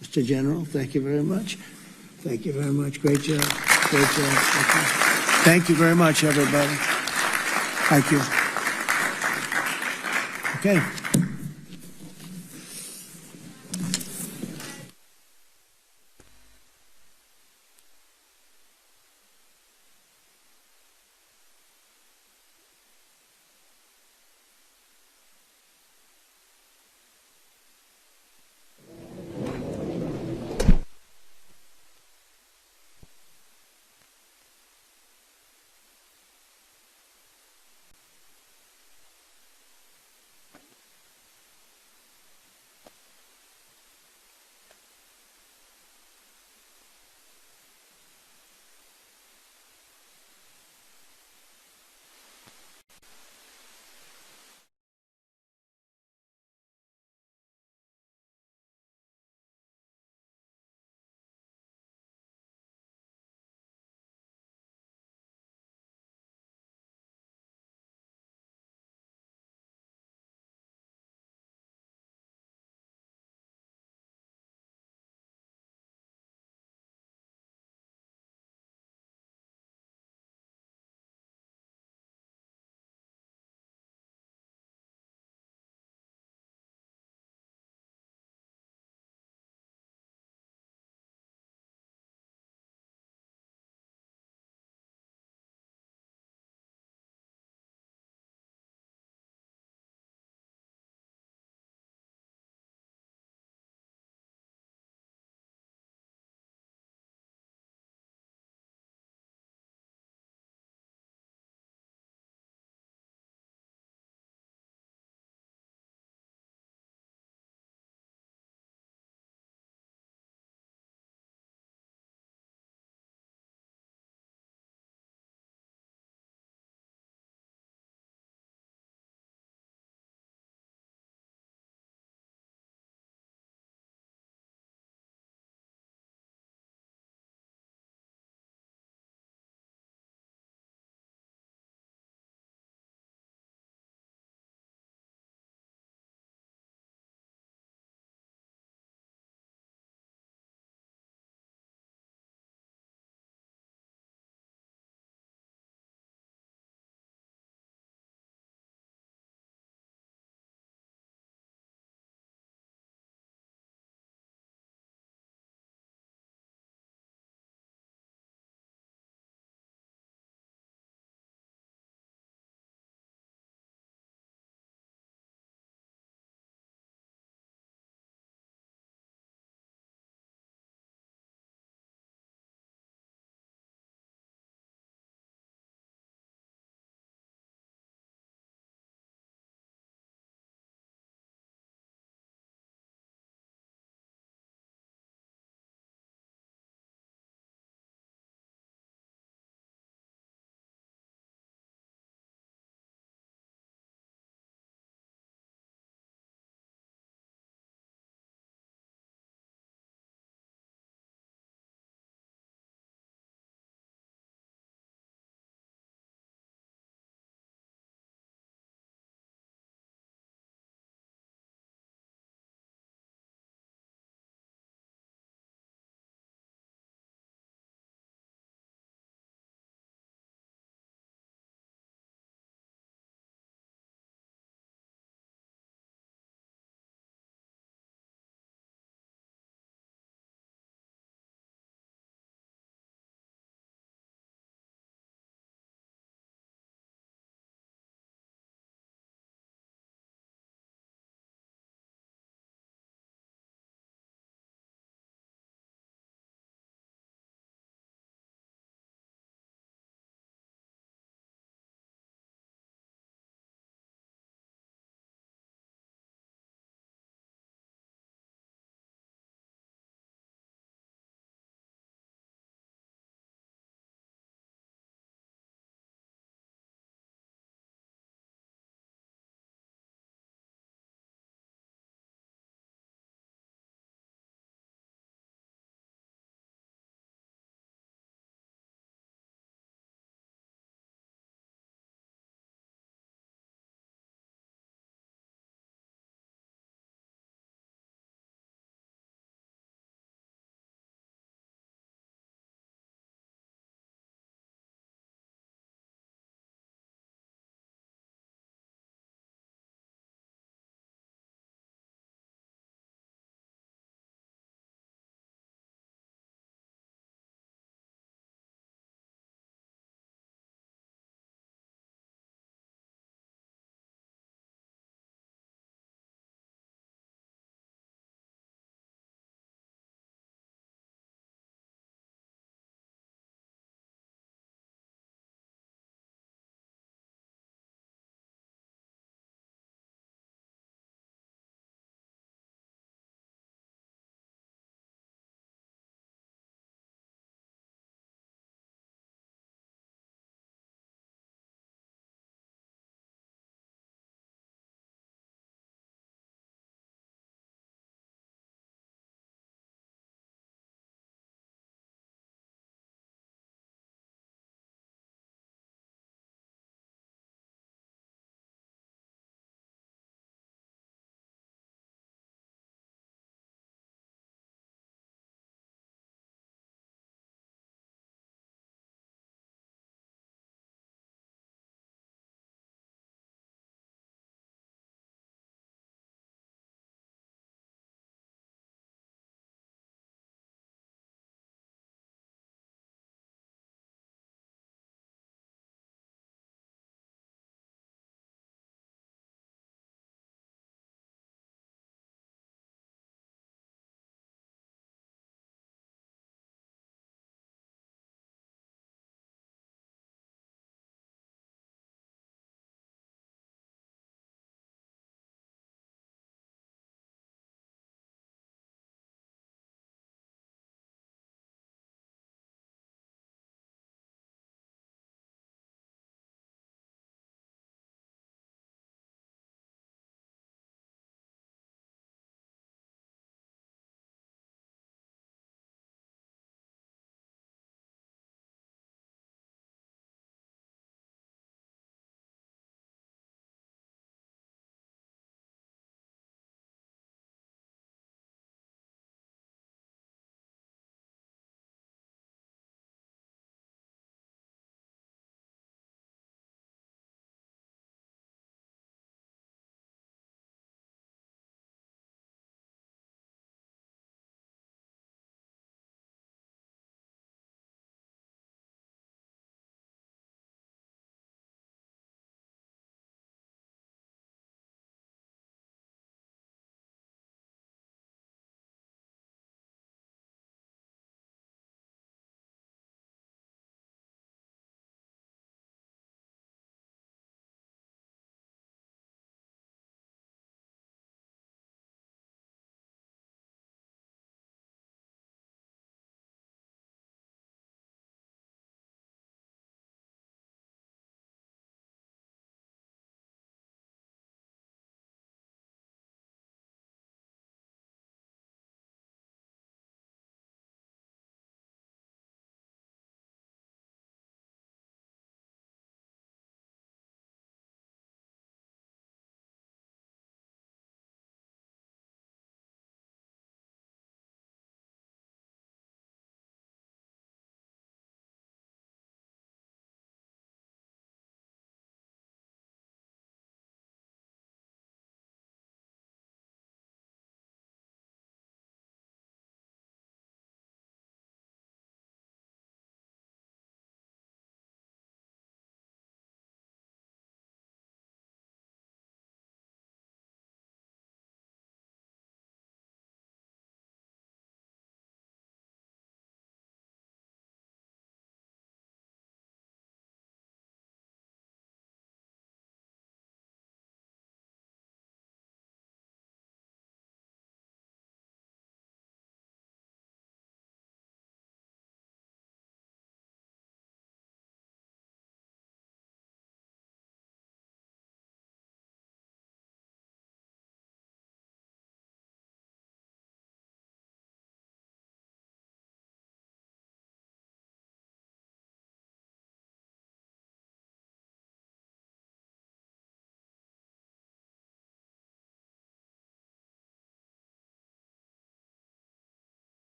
Mr. General. Thank you very much. Thank you very much. Great job. Great job. Thank you very much, everybody. Thank you. Okay.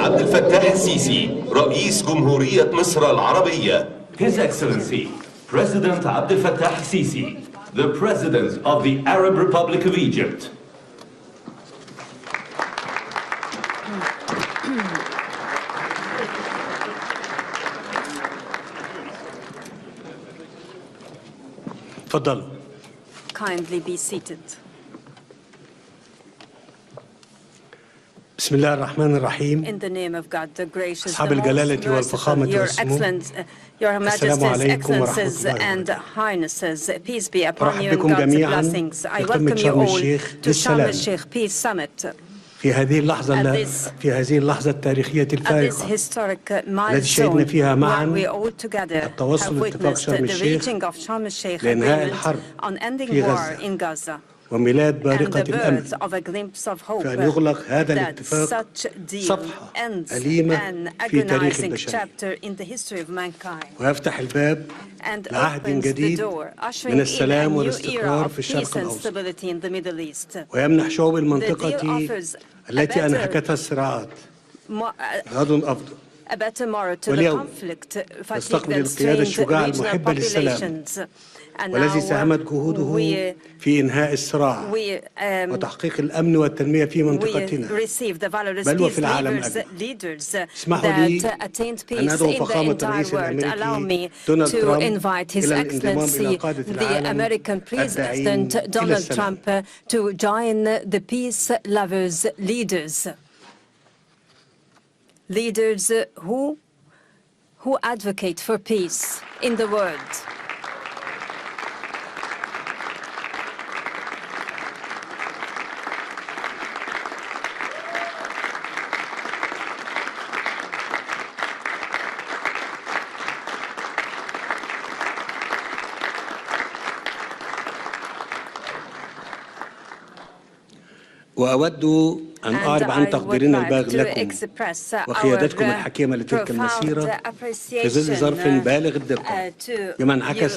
عبد الفتاح السيسي رئيس جمهورية مصر العربية. His Excellency President Abdel Fattah Sisi, the President of the Arab Republic of Egypt. تفضلوا. Kindly be seated. بسم الله الرحمن الرحيم. In the name of God, the gracious, أصحاب the most الجلالة والفخامة merciful, Your والسمو. Excellency, Your السلام Majesties, عليكم ورحمة Excellencies, الله and Highnesses, peace be upon أرحب you and بكم God's جميعاً blessings. I لقمة welcome you شرم all الشيخ to Sharm للسلام. el-Sheikh Peace Summit. في هذه اللحظة في هذه اللحظة التاريخية At this الفارقة historic التي شهدنا milestone فيها where معا we all together have التوصل لاتفاق witnessed شرم the الشيخ reaching of Sharm el-Sheikh لإنهاء agreement الحرب on ending في war غزة in Gaza. وميلاد And بارقة the الأمن birth of a glimpse of hope فأن يغلق هذا that الاتفاق such deal صفحة ends أليمة an في تاريخ agonizing البشرية chapter in the history of mankind ويفتح الباب and لعهد opens the جديد door, ushering من in a السلام new era والاستقرار of في peace الشرق and الأوسط stability in the Middle East. ويمنح شعوب The deal المنطقة offers التي أنهكتها الصراعات غد أفضل a better moral to the واليوم conflict fatigue تستقبل that القيادة strained الشجاعة regional المحبة للسلام populations. And والذي now ساهمت جهوده في إنهاء الصراع وتحقيق الأمن والتنمية في منطقتنا بل وفي العالم أجمع. اسمحوا لي أن أدعو فخامة الرئيس الأمريكي دونالد ترامب إلى الانضمام إلى قادة العالم الداعين إلى السلام. to join the peace lovers leaders who advocate for peace in the world. وأود أن أعرب عن تقديرنا البالغ لكم وقيادتكم الحكيمة لتلك المسيرة في ظل ظرف بالغ الدقة بما انعكس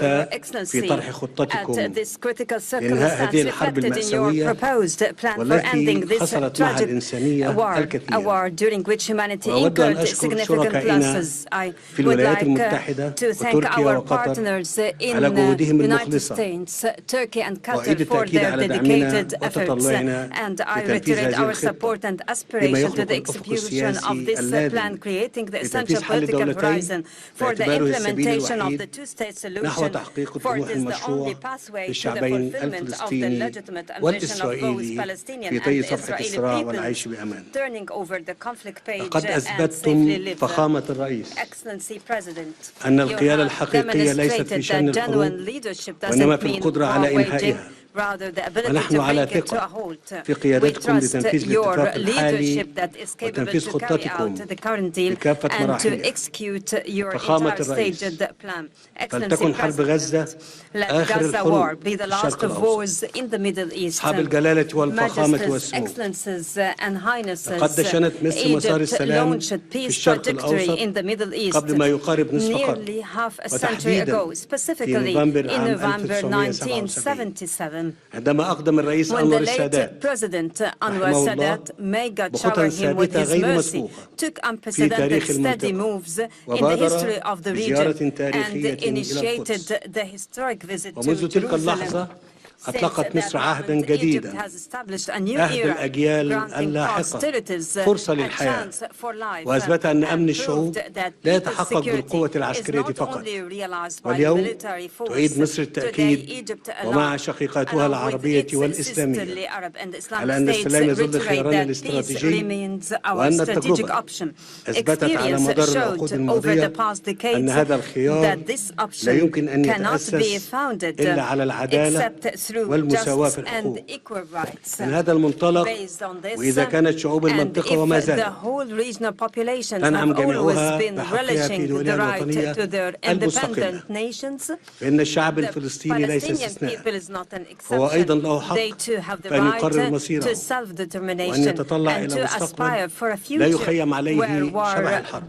في طرح خطتكم لإنهاء هذه الحرب المأساوية والتي خسرت معها الإنسانية الكثير. وأود أن أشكر شركائنا في الولايات المتحدة وتركيا وقطر على جهودهم المخلصة وأعيد التأكيد على دعمنا وتطلعنا لتنفيذ هذه الخطة بما يخلق الأفق السياسي اللازم لتنفيذ حل الدولتين باعتباره السبيل الوحيد نحو تحقيق الطموح المشروع للشعبين الفلسطيني والإسرائيلي في طي صفحة الصراع والعيش بأمان. لقد أثبتتم فخامة الرئيس أن القيادة الحقيقية ليست في شأن الحروب وإنما في القدرة على إنهائها ونحن على ثقة في قيادتكم لتنفيذ الاتفاق الحالي وتنفيذ خطتكم بكافة مراحلها. فخامة الرئيس فلتكن حرب غزة آخر الحروب في الشرق الأوسط. أصحاب الجلالة والفخامة والسمو لقد دشنت مصر مسار السلام في الشرق الأوسط قبل ما يقارب نصف قرن وتحديدا في نوفمبر عام 1977 عندما أقدم الرئيس أنور السادات رحمه الله بخطى ثابتة غير مسبوقة في تاريخ المنطقة وبادر بزيارة تاريخية إلى القدس. ومنذ تلك اللحظة أطلقت مصر عهدا جديدا عهد الأجيال اللاحقة فرصة للحياة وأثبت أن أمن الشعوب لا يتحقق بالقوة العسكرية فقط. واليوم تعيد مصر التأكيد ومع شقيقاتها العربية والإسلامية على أن السلام يظل خيارنا الاستراتيجي وأن التجربة أثبتت على مدار العقود الماضية أن هذا الخيار لا يمكن أن يتأسس إلا على العدالة والمساواة في الحقوق. من هذا المنطلق وإذا كانت شعوب المنطقة وما زالت تنعم جميعها بحقها في دولها الوطنية المستقلة فإن الشعب الفلسطيني ليس استثناء هو أيضا له حق فأن يقرر مصيره وأن يتطلع إلى مستقبل لا يخيم عليه شبح الحرب.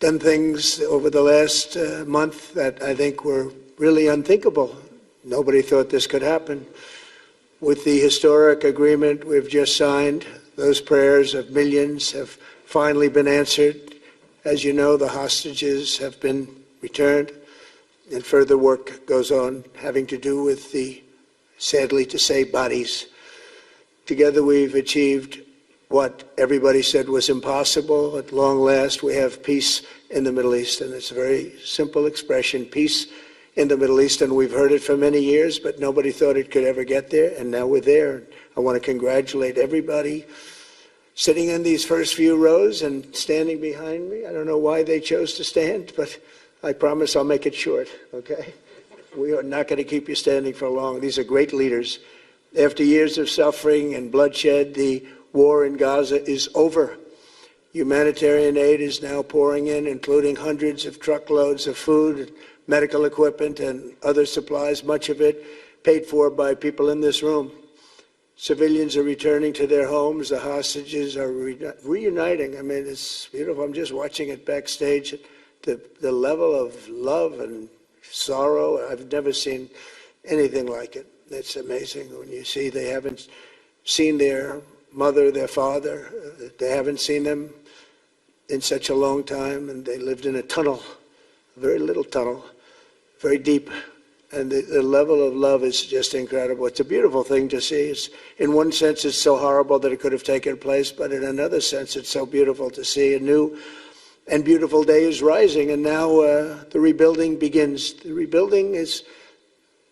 done things over the last month that I think were really unthinkable. Nobody thought this could happen. With the historic agreement we've just signed, those prayers of millions have finally been answered. As you know, the hostages have been returned. and further work goes on having to do with the, sadly to say, bodies. Together we've achieved what everybody said was impossible. At long last, we have peace in the Middle East, and it's a very simple expression, peace in the Middle East, and we've heard it for many years, but nobody thought it could ever get there, and now we're there. I want to congratulate everybody sitting in these first few rows and standing behind me. I don't know why they chose to stand, but I promise I'll make it short, okay? We are not going to keep you standing for long. These are great leaders. After years of suffering and bloodshed, the war in Gaza is over. Humanitarian aid is now pouring in, including hundreds of truckloads of food, medical equipment, and other supplies, much of it paid for by people in this room. Civilians are returning to their homes. The hostages are reuniting. I mean, it's beautiful. I'm just watching it backstage. The level of love and sorrow, I've never seen anything like it. It's amazing when you see they haven't seen their mother, their father. They haven't seen them in such a long time, and they lived in a tunnel, a very little tunnel, very deep. And the level of love is just incredible. It's a beautiful thing to see. In one sense, it's so horrible that it could have taken place, but in another sense, it's so beautiful to see. A new and beautiful day is rising, and now the rebuilding begins. The rebuilding is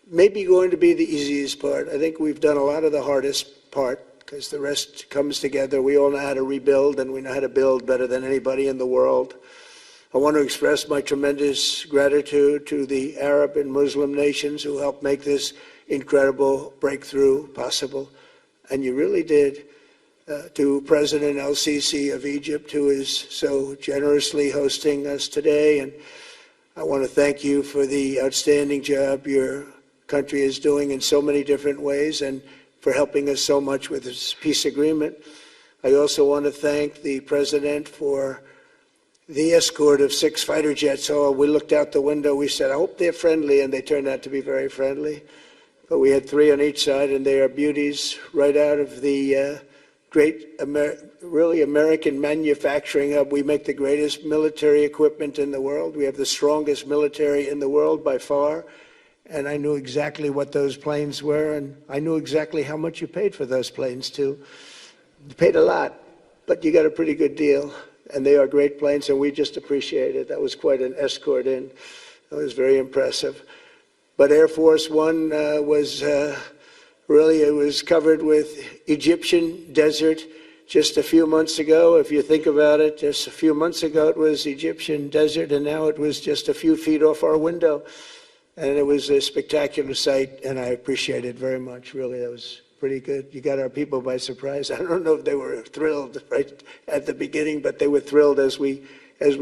maybe going to be the easiest part. I think we've done a lot of the hardest part, because the rest comes together. We all know how to rebuild, and we know how to build better than anybody in the world. I want to express my tremendous gratitude to the Arab and Muslim nations who helped make this incredible breakthrough possible. And you really did. To President Sisi of Egypt, who is so generously hosting us today. And I want to thank you for the outstanding job your country is doing in so many different ways, and for helping us so much with this peace agreement. I also want to thank the President for the escort of 6 fighter jets. Oh, we looked out the window, we said, I hope they're friendly, and they turned out to be very friendly. But we had 3 on each side, and they are beauties right out of the great, really American manufacturing hub. We make the greatest military equipment in the world. We have the strongest military in the world by far. And I knew exactly what those planes were, and I knew exactly how much you paid for those planes, too. You paid a lot, but you got a pretty good deal. And they are great planes, and we just appreciate it. That was quite an escort in. That was very impressive. But Air Force One was really, it was covered with Egyptian desert just a few months ago. If you think about it, just a few months ago it was Egyptian desert, and now it was just a few feet off our window. And it was a spectacular sight, and I appreciate it very much. Really, that was pretty good. You got our people by surprise. I don't know if they were thrilled right at the beginning, but they were thrilled as we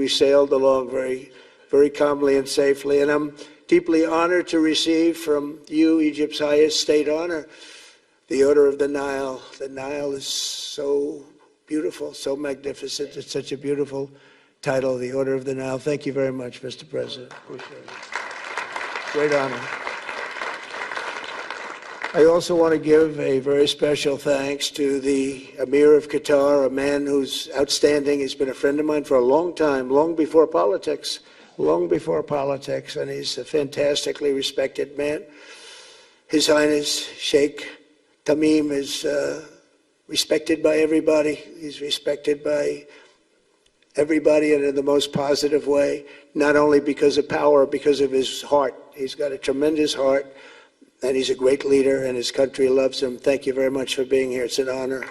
sailed along very, very calmly and safely. And I'm deeply honored to receive from you, Egypt's highest state honor, the Order of the Nile. The Nile is so beautiful, so magnificent. It's such a beautiful title, the Order of the Nile. Thank you very much, Mr. President. Appreciate it. Great honor. I also want to give a very special thanks to the Emir of Qatar, a man who's outstanding. He's been a friend of mine for a long time, long before politics, and he's a fantastically respected man. His Highness Sheikh Tamim is respected by everybody. He's respected by everybody, and in the most positive way, not only because of power, because of his heart. He's got a tremendous heart. And he's a great leader, and his country loves him. Thank you very much for being here. It's an honor.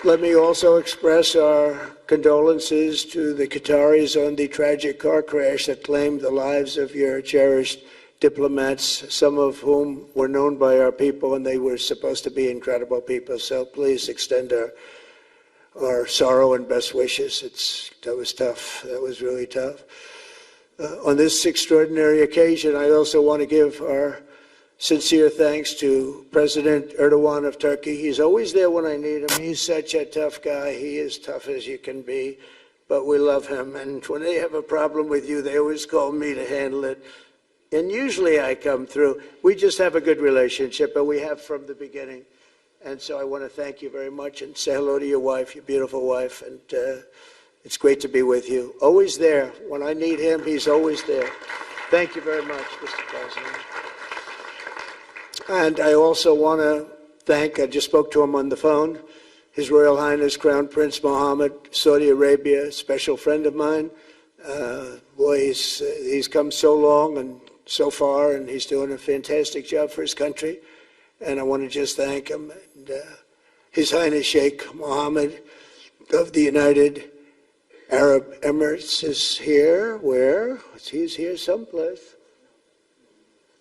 Let me also express our condolences to the Qataris on the tragic car crash that claimed the lives of your cherished diplomats, some of whom were known by our people, and they were supposed to be incredible people. So please extend our sorrow and best wishes. That was tough. That was really tough. On this extraordinary occasion, I also want to give our sincere thanks to President Erdogan of Turkey. He's always there when I need him. He's such a tough guy. He is tough as you can be, but we love him. And when they have a problem with you, they always call me to handle it. And usually I come through. We just have a good relationship, and we have from the beginning. And so I want to thank you very much and say hello to your wife, your beautiful wife, and It's great to be with you. Always there. When I need him, he's always there. Thank you very much, Mr. President. And I also want to thank, I just spoke to him on the phone, His Royal Highness Crown Prince Mohammed, Saudi Arabia, a special friend of mine. Boy, he's come so long and so far, and he's doing a fantastic job for his country. And I want to just thank him. And, His Highness Sheikh Mohammed of the United Arab Emirates is here. Where? He's here someplace.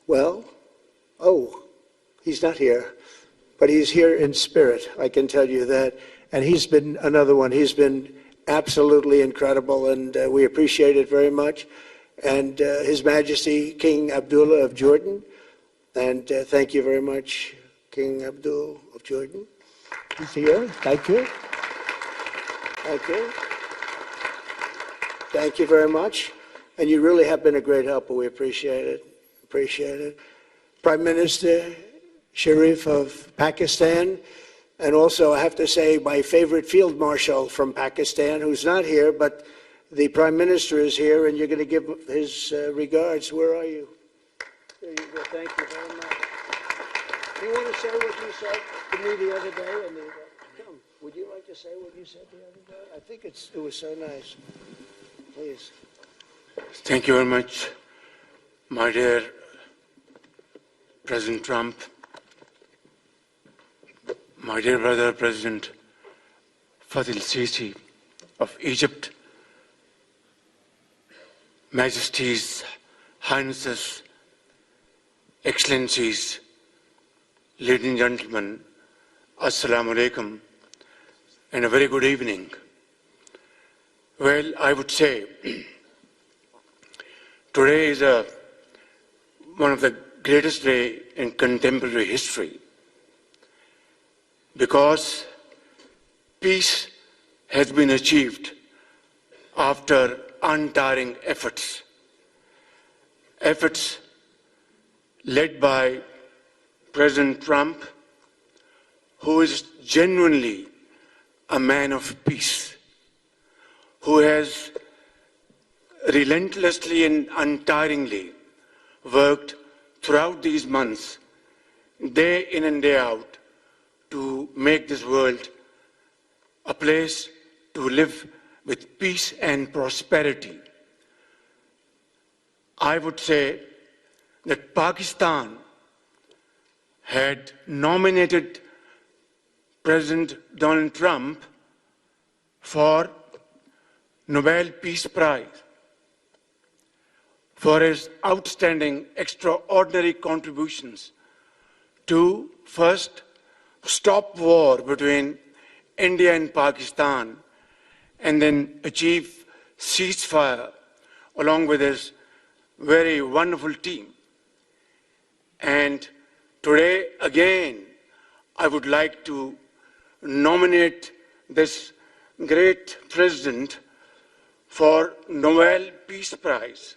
Well, oh, he's not here. But he's here in spirit, I can tell you that. And he's been another one. He's been absolutely incredible, and we appreciate it very much. And His Majesty King Abdullah of Jordan. And thank you very much, King Abdullah of Jordan. He's here. Thank you. Thank you. Thank you very much. And you really have been a great helper. We appreciate it. Appreciate it. Prime Minister Sharif of Pakistan, and also I have to say my favorite field marshal from Pakistan, who's not here, but the Prime Minister is here, and you're going to give his regards. Where are you? There you go. Thank you very much. Do you want to say what you said to me the other day? Come, would you like to say what you said the other day? I think it was so nice. Please. Thank you very much, my dear President Trump, my dear brother President Fadil Sisi of Egypt, Majesties, Highnesses, Excellencies, ladies and gentlemen, Assalamu alaikum, and a very good evening. Well, I would say today is one of the greatest days in contemporary history, because peace has been achieved after untiring efforts led by President Trump, who is genuinely a man of peace, who has relentlessly and untiringly worked throughout these months, day in and day out, to make this world a place to live with peace and prosperity. I would say that Pakistan had nominated President Donald Trump for Nobel Peace Prize for his outstanding, extraordinary contributions to first stop war between India and Pakistan, and then achieve ceasefire along with his very wonderful team. And today, again, I would like to nominate this great president for Nobel Peace Prize,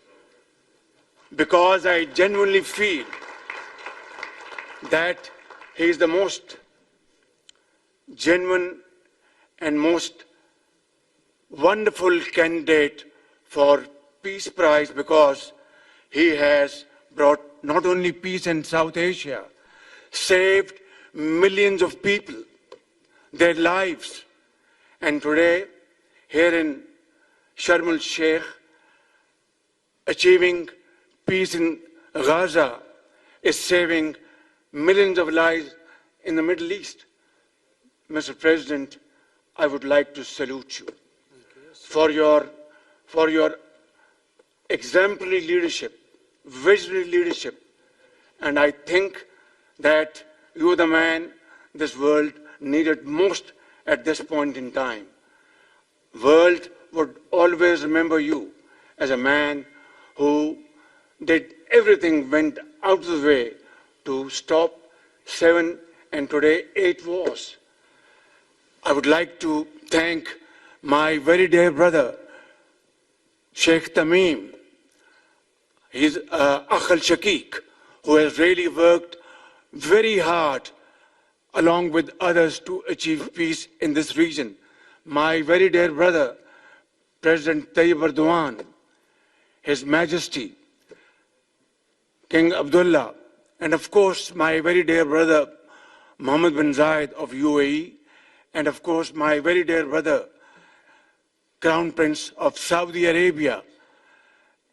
because I genuinely feel that he is the most genuine and most wonderful candidate for Peace Prize, because he has brought not only peace in South Asia, saved millions of people, their lives, and today, here in Sharm el-Sheikh, achieving peace in Gaza is saving millions of lives in the Middle East. Mr. President, I would like to salute you for your exemplary leadership, visionary leadership, and I think that you are the man this world needed most at this point in time. World would always remember you as a man who did everything, went out of the way to stop 7 and today 8 wars. I would like to thank my very dear brother, Sheikh Tamim. He's Akh al-Shaqiq, who has really worked very hard along with others to achieve peace in this region. My very dear brother, President Tayyip Erdogan, His Majesty, King Abdullah, and of course my very dear brother Mohammed bin Zayed of UAE, and of course my very dear brother Crown Prince of Saudi Arabia.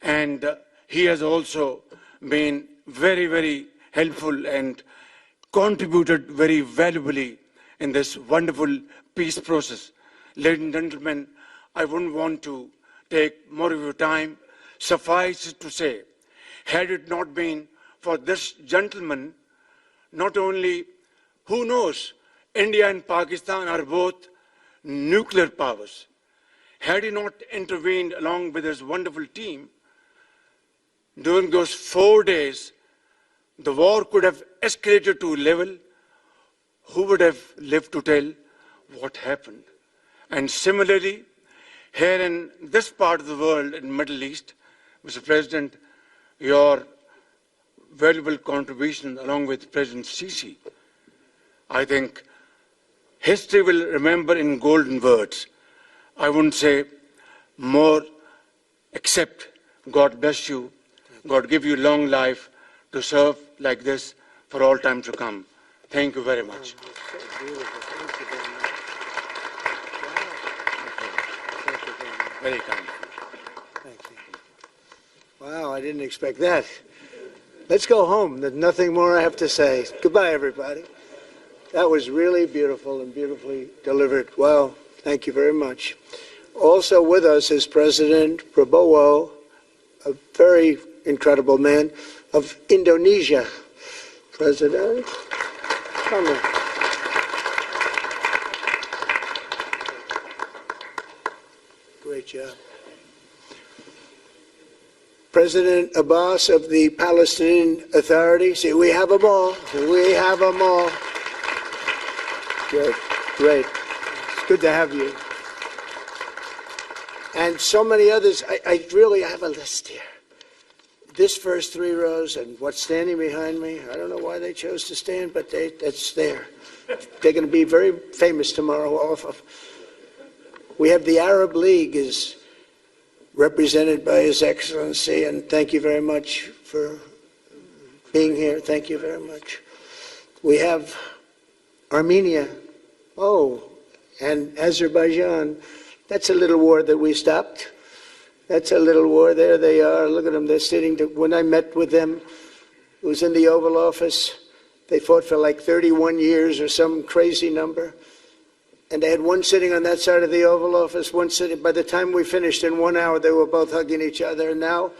And he has also been very, very helpful and contributed very valuably in this wonderful peace process. Ladies and gentlemen, I wouldn't want to take more of your time. Suffice it to say, had it not been for this gentleman, not only, who knows, India and Pakistan are both nuclear powers. Had he not intervened along with his wonderful team, during those 4 days, the war could have escalated to a level. Who would have lived to tell what happened? And similarly, here in this part of the world, in the Middle East, Mr. President, your valuable contribution along with President Sisi, I think history will remember in golden words. I wouldn't say more, except God bless you, God give you long life to serve like this for all time to come. Thank you very much. Very kind. Thank you. Wow, I didn't expect that. Let's go home. There's nothing more I have to say. Goodbye, everybody. That was really beautiful and beautifully delivered. Wow, thank you very much. Also with us is President Prabowo, a very incredible man of Indonesia. President, come in. Great job. President Abbas of the Palestinian Authority. See, we have them all. We have them all. Great, great. It's good to have you. And so many others. I really have a list here. This first 3 rows and what's standing behind me, I don't know why they chose to stand, but it's there. They're going to be very famous tomorrow. We have the Arab League is represented by His Excellency, and thank you very much for being here. Thank you very much. We have Armenia, and Azerbaijan. That's a little war that we stopped. That's a little war. There they are. Look at them. They're sitting. When I met with them, it was in the Oval Office. They fought for like 31 years or some crazy number. And they had one sitting on that side of the Oval Office, one sitting. By the time we finished in 1 hour, they were both hugging each other. And now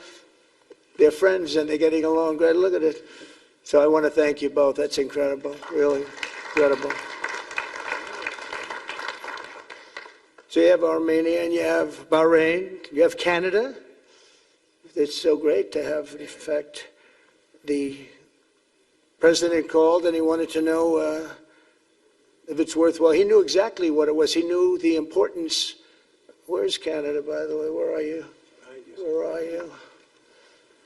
they're friends and they're getting along great. Look at it. So I want to thank you both. That's incredible. Really incredible. So you have Armenia and you have Bahrain, you have Canada. It's so great to have, in fact, the president called and he wanted to know if it's worthwhile. He knew exactly what it was. He knew the importance. Where's Canada, by the way? Where are you? Where are you?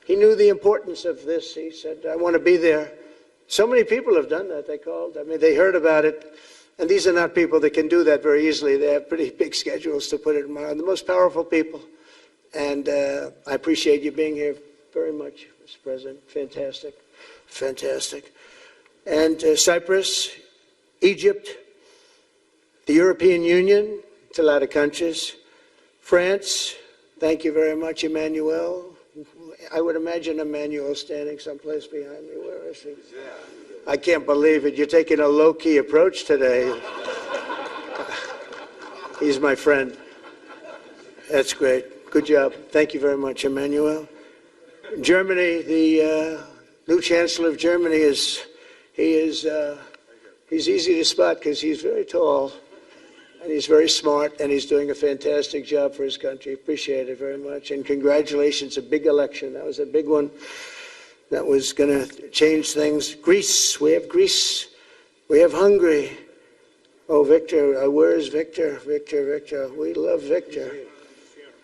He knew the importance of this. He said, I want to be there. So many people have done that. They called. I mean, they heard about it. And these are not people that can do that very easily. They have pretty big schedules to put it in mind. The most powerful people. And I appreciate you being here very much, Mr. President. Fantastic. Fantastic. And Cyprus, Egypt, the European Union, it's a lot of countries. France, thank you very much, Emmanuel. I would imagine Emmanuel standing someplace behind me. Where is he? I can't believe it. You're taking a low-key approach today. He's my friend. That's great. Good job. Thank you very much, Emmanuel. Germany, the new Chancellor of Germany he's easy to spot because he's very tall and he's very smart and he's doing a fantastic job for his country. Appreciate it very much. And congratulations, a big election. That was a big one. That was going to change things. Greece, we have Greece. We have Hungary. Oh, Victor, where is Victor? Victor. We love Victor.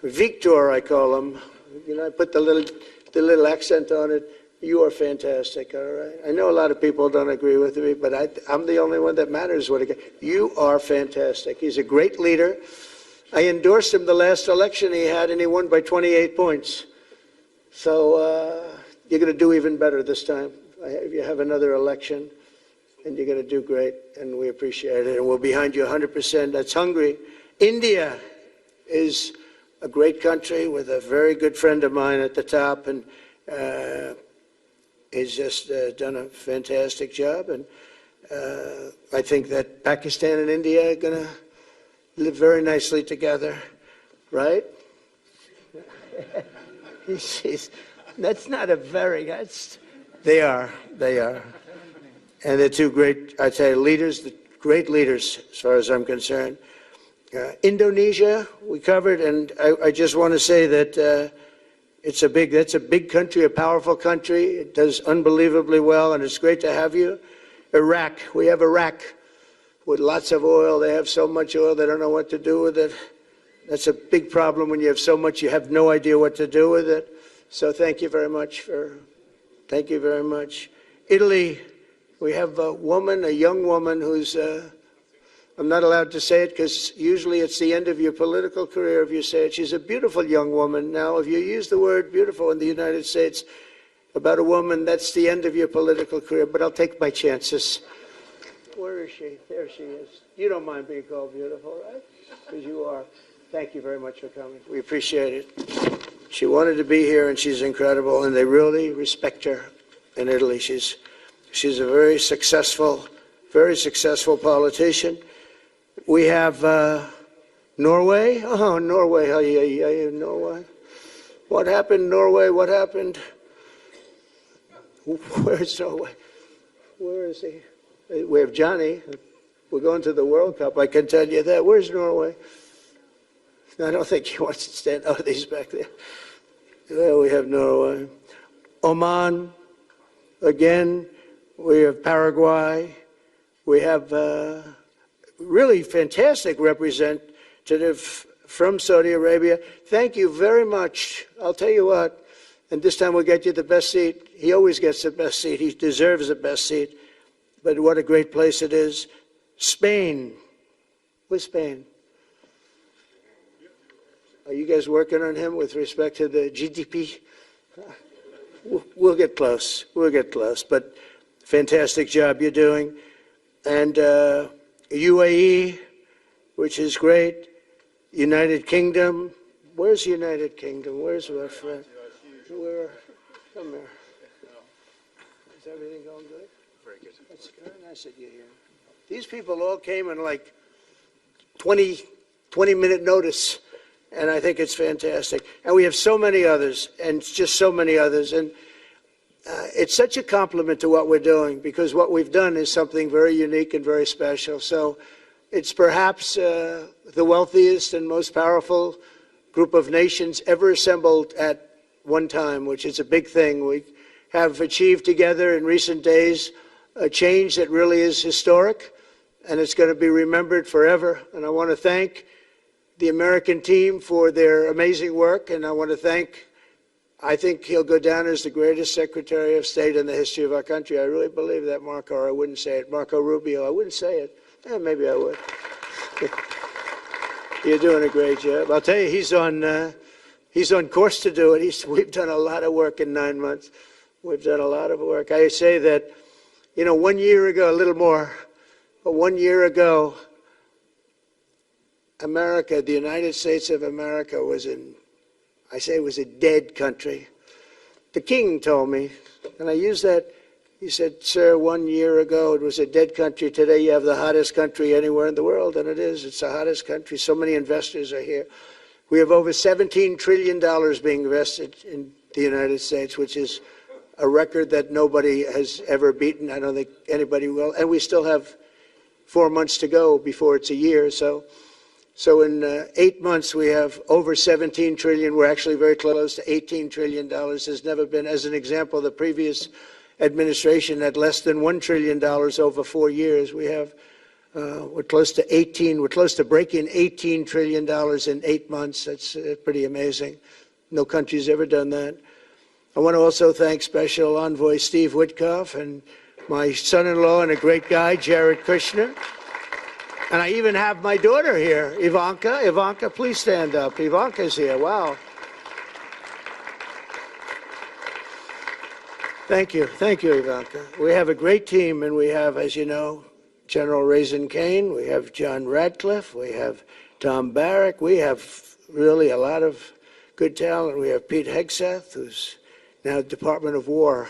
Victor, I call him. You know, I put the little accent on it. You are fantastic, all right? I know a lot of people don't agree with me, but I'm the only one that matters. You are fantastic. He's a great leader. I endorsed him the last election he had, and he won by 28 points. So you're going to do even better this time. If you have another election, and you're going to do great, and we appreciate it, and we're behind you 100%. That's Hungary. India is a great country with a very good friend of mine at the top, and he's just done a fantastic job. And I think that Pakistan and India are going to live very nicely together, right? That's not a very, they are. And they're two great, I'd say, leaders, great leaders as far as I'm concerned. Indonesia, we covered, and I just want to say that that's a big country, a powerful country. It does unbelievably well, and it's great to have you. Iraq, we have Iraq with lots of oil. They have so much oil, they don't know what to do with it. That's a big problem when you have so much, you have no idea what to do with it. So thank you very much thank you very much. Italy, we have a young woman who's, I'm not allowed to say it because usually it's the end of your political career if you say it. She's a beautiful young woman. Now, if you use the word beautiful in the United States about a woman, that's the end of your political career, but I'll take my chances. Where is she? There she is. You don't mind being called beautiful, right? Because you are. Thank you very much for coming. We appreciate it. She wanted to be here, and she's incredible, and they really respect her in Italy. She's a very successful politician. We have Norway. Oh, Norway. Norway. What happened, Norway? What happened? Where's Norway? Where is he? We have Johnny. We're going to the World Cup, I can tell you that. Where's Norway? I don't think he wants to stand. Oh, he's back there. Well, we have Norway. Oman, again. We have Paraguay. We have really fantastic representative from Saudi Arabia. Thank you very much. I'll tell you what, and this time we'll get you the best seat. He always gets the best seat. He deserves the best seat. But what a great place it is. Spain. Where's Spain? Are you guys working on him with respect to the GDP? We'll get close. We'll get close. But fantastic job you're doing. And UAE, which is great. United Kingdom. Where's United Kingdom? Where's our friend? Come here. Is everything going good? Very good. That's very nice that you're here. These people all came in like 20-minute notice. And I think it's fantastic. And we have so many others, and just so many others. And it's such a compliment to what we're doing, because what we've done is something very unique and very special. So it's perhaps the wealthiest and most powerful group of nations ever assembled at one time, which is a big thing. We have achieved together in recent days a change that really is historic, and it's going to be remembered forever. And I want to thank the American team for their amazing work, and I want to thank, I think he'll go down as the greatest Secretary of State in the history of our country. I really believe that, Marco, or I wouldn't say it. Marco Rubio, I wouldn't say it. Maybe I would. You're doing a great job. I'll tell you, he's on course to do it. We've done a lot of work in 9 months. We've done a lot of work. I say that, 1 year ago, a little more, but 1 year ago, America, the United States of America was a dead country. The king told me, and I use that, he said, sir, 1 year ago it was a dead country. Today you have the hottest country anywhere in the world, and it is. It's the hottest country. So many investors are here. We have over $17 trillion being invested in the United States, which is a record that nobody has ever beaten. I don't think anybody will. And we still have 4 months to go before it's a year. So in 8 months, we have over 17 trillion. We're actually very close to $18 trillion. There's never been, as an example, the previous administration had less than $1 trillion over 4 years. We have, we're close to breaking $18 trillion in 8 months. That's pretty amazing. No country's ever done that. I want to also thank Special Envoy Steve Witkoff and my son-in-law and a great guy, Jared Kushner. And I even have my daughter here, Ivanka. Ivanka, please stand up. Ivanka's here. Wow. Thank you. Thank you, Ivanka. We have a great team, and we have, as you know, General Raisin Kane. We have John Radcliffe. We have Tom Barrack. We have really a lot of good talent. We have Pete Hegseth, who's now Department of War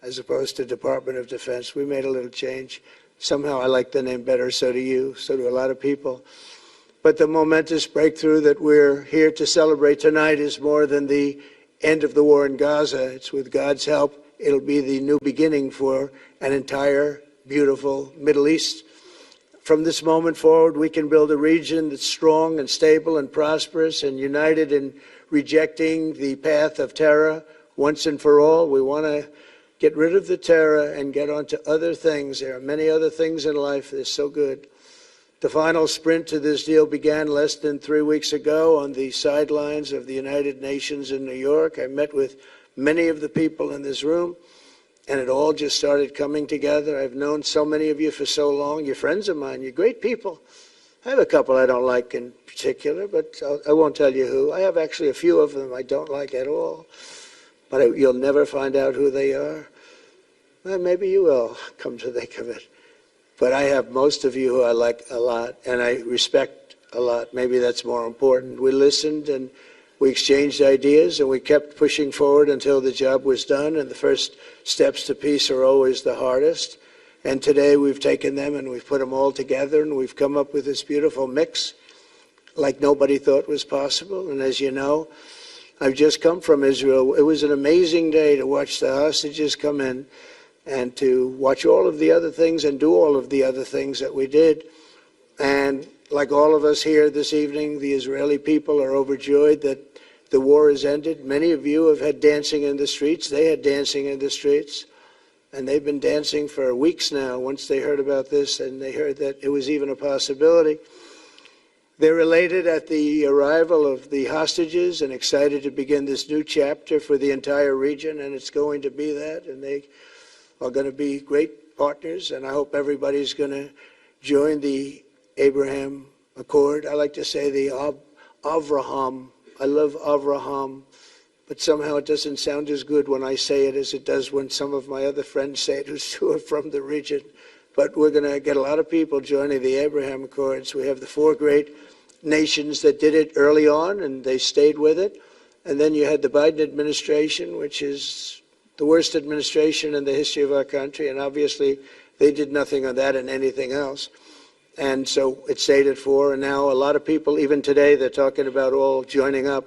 as opposed to Department of Defense. We made a little change. Somehow I like the name better, so do you, so do a lot of people. But the momentous breakthrough that we're here to celebrate tonight is more than the end of the war in Gaza. It's with God's help. It'll be the new beginning for an entire beautiful Middle East. From this moment forward, we can build a region that's strong and stable and prosperous and united in rejecting the path of terror once and for all. We want to get rid of the terror and get on to other things. There are many other things in life that are so good. The final sprint to this deal began less than 3 weeks ago on the sidelines of the United Nations in New York. I met with many of the people in this room, and it all just started coming together. I've known so many of you for so long. You're friends of mine. You're great people. I have a couple I don't like in particular, but I won't tell you who. I have actually a few of them I don't like at all. But you'll never find out who they are. Well, maybe you will, come to think of it. But I have most of you who I like a lot, and I respect a lot. Maybe that's more important. We listened, and we exchanged ideas, and we kept pushing forward until the job was done, and the first steps to peace are always the hardest. And today we've taken them, and we've put them all together, and we've come up with this beautiful mix like nobody thought was possible. And as you know, I've just come from Israel. It was an amazing day to watch the hostages come in and to watch all of the other things and do all of the other things that we did. And like all of us here this evening, the Israeli people are overjoyed that the war has ended. Many of you have had dancing in the streets. They had dancing in the streets. And they've been dancing for weeks now once they heard about this and they heard that it was even a possibility. They're elated at the arrival of the hostages and excited to begin this new chapter for the entire region, and it's going to be that, and they are going to be great partners, and I hope everybody's going to join the Abraham Accord. I like to say the Avraham. I love Avraham, but somehow it doesn't sound as good when I say it as it does when some of my other friends say it who are from the region. But we're going to get a lot of people joining the Abraham Accords. We have the 4 great nations that did it early on, and they stayed with it. And then you had the Biden administration, which is the worst administration in the history of our country. And obviously, they did nothing on that and anything else. And so it stayed at 4. And now a lot of people, even today, they're talking about all joining up.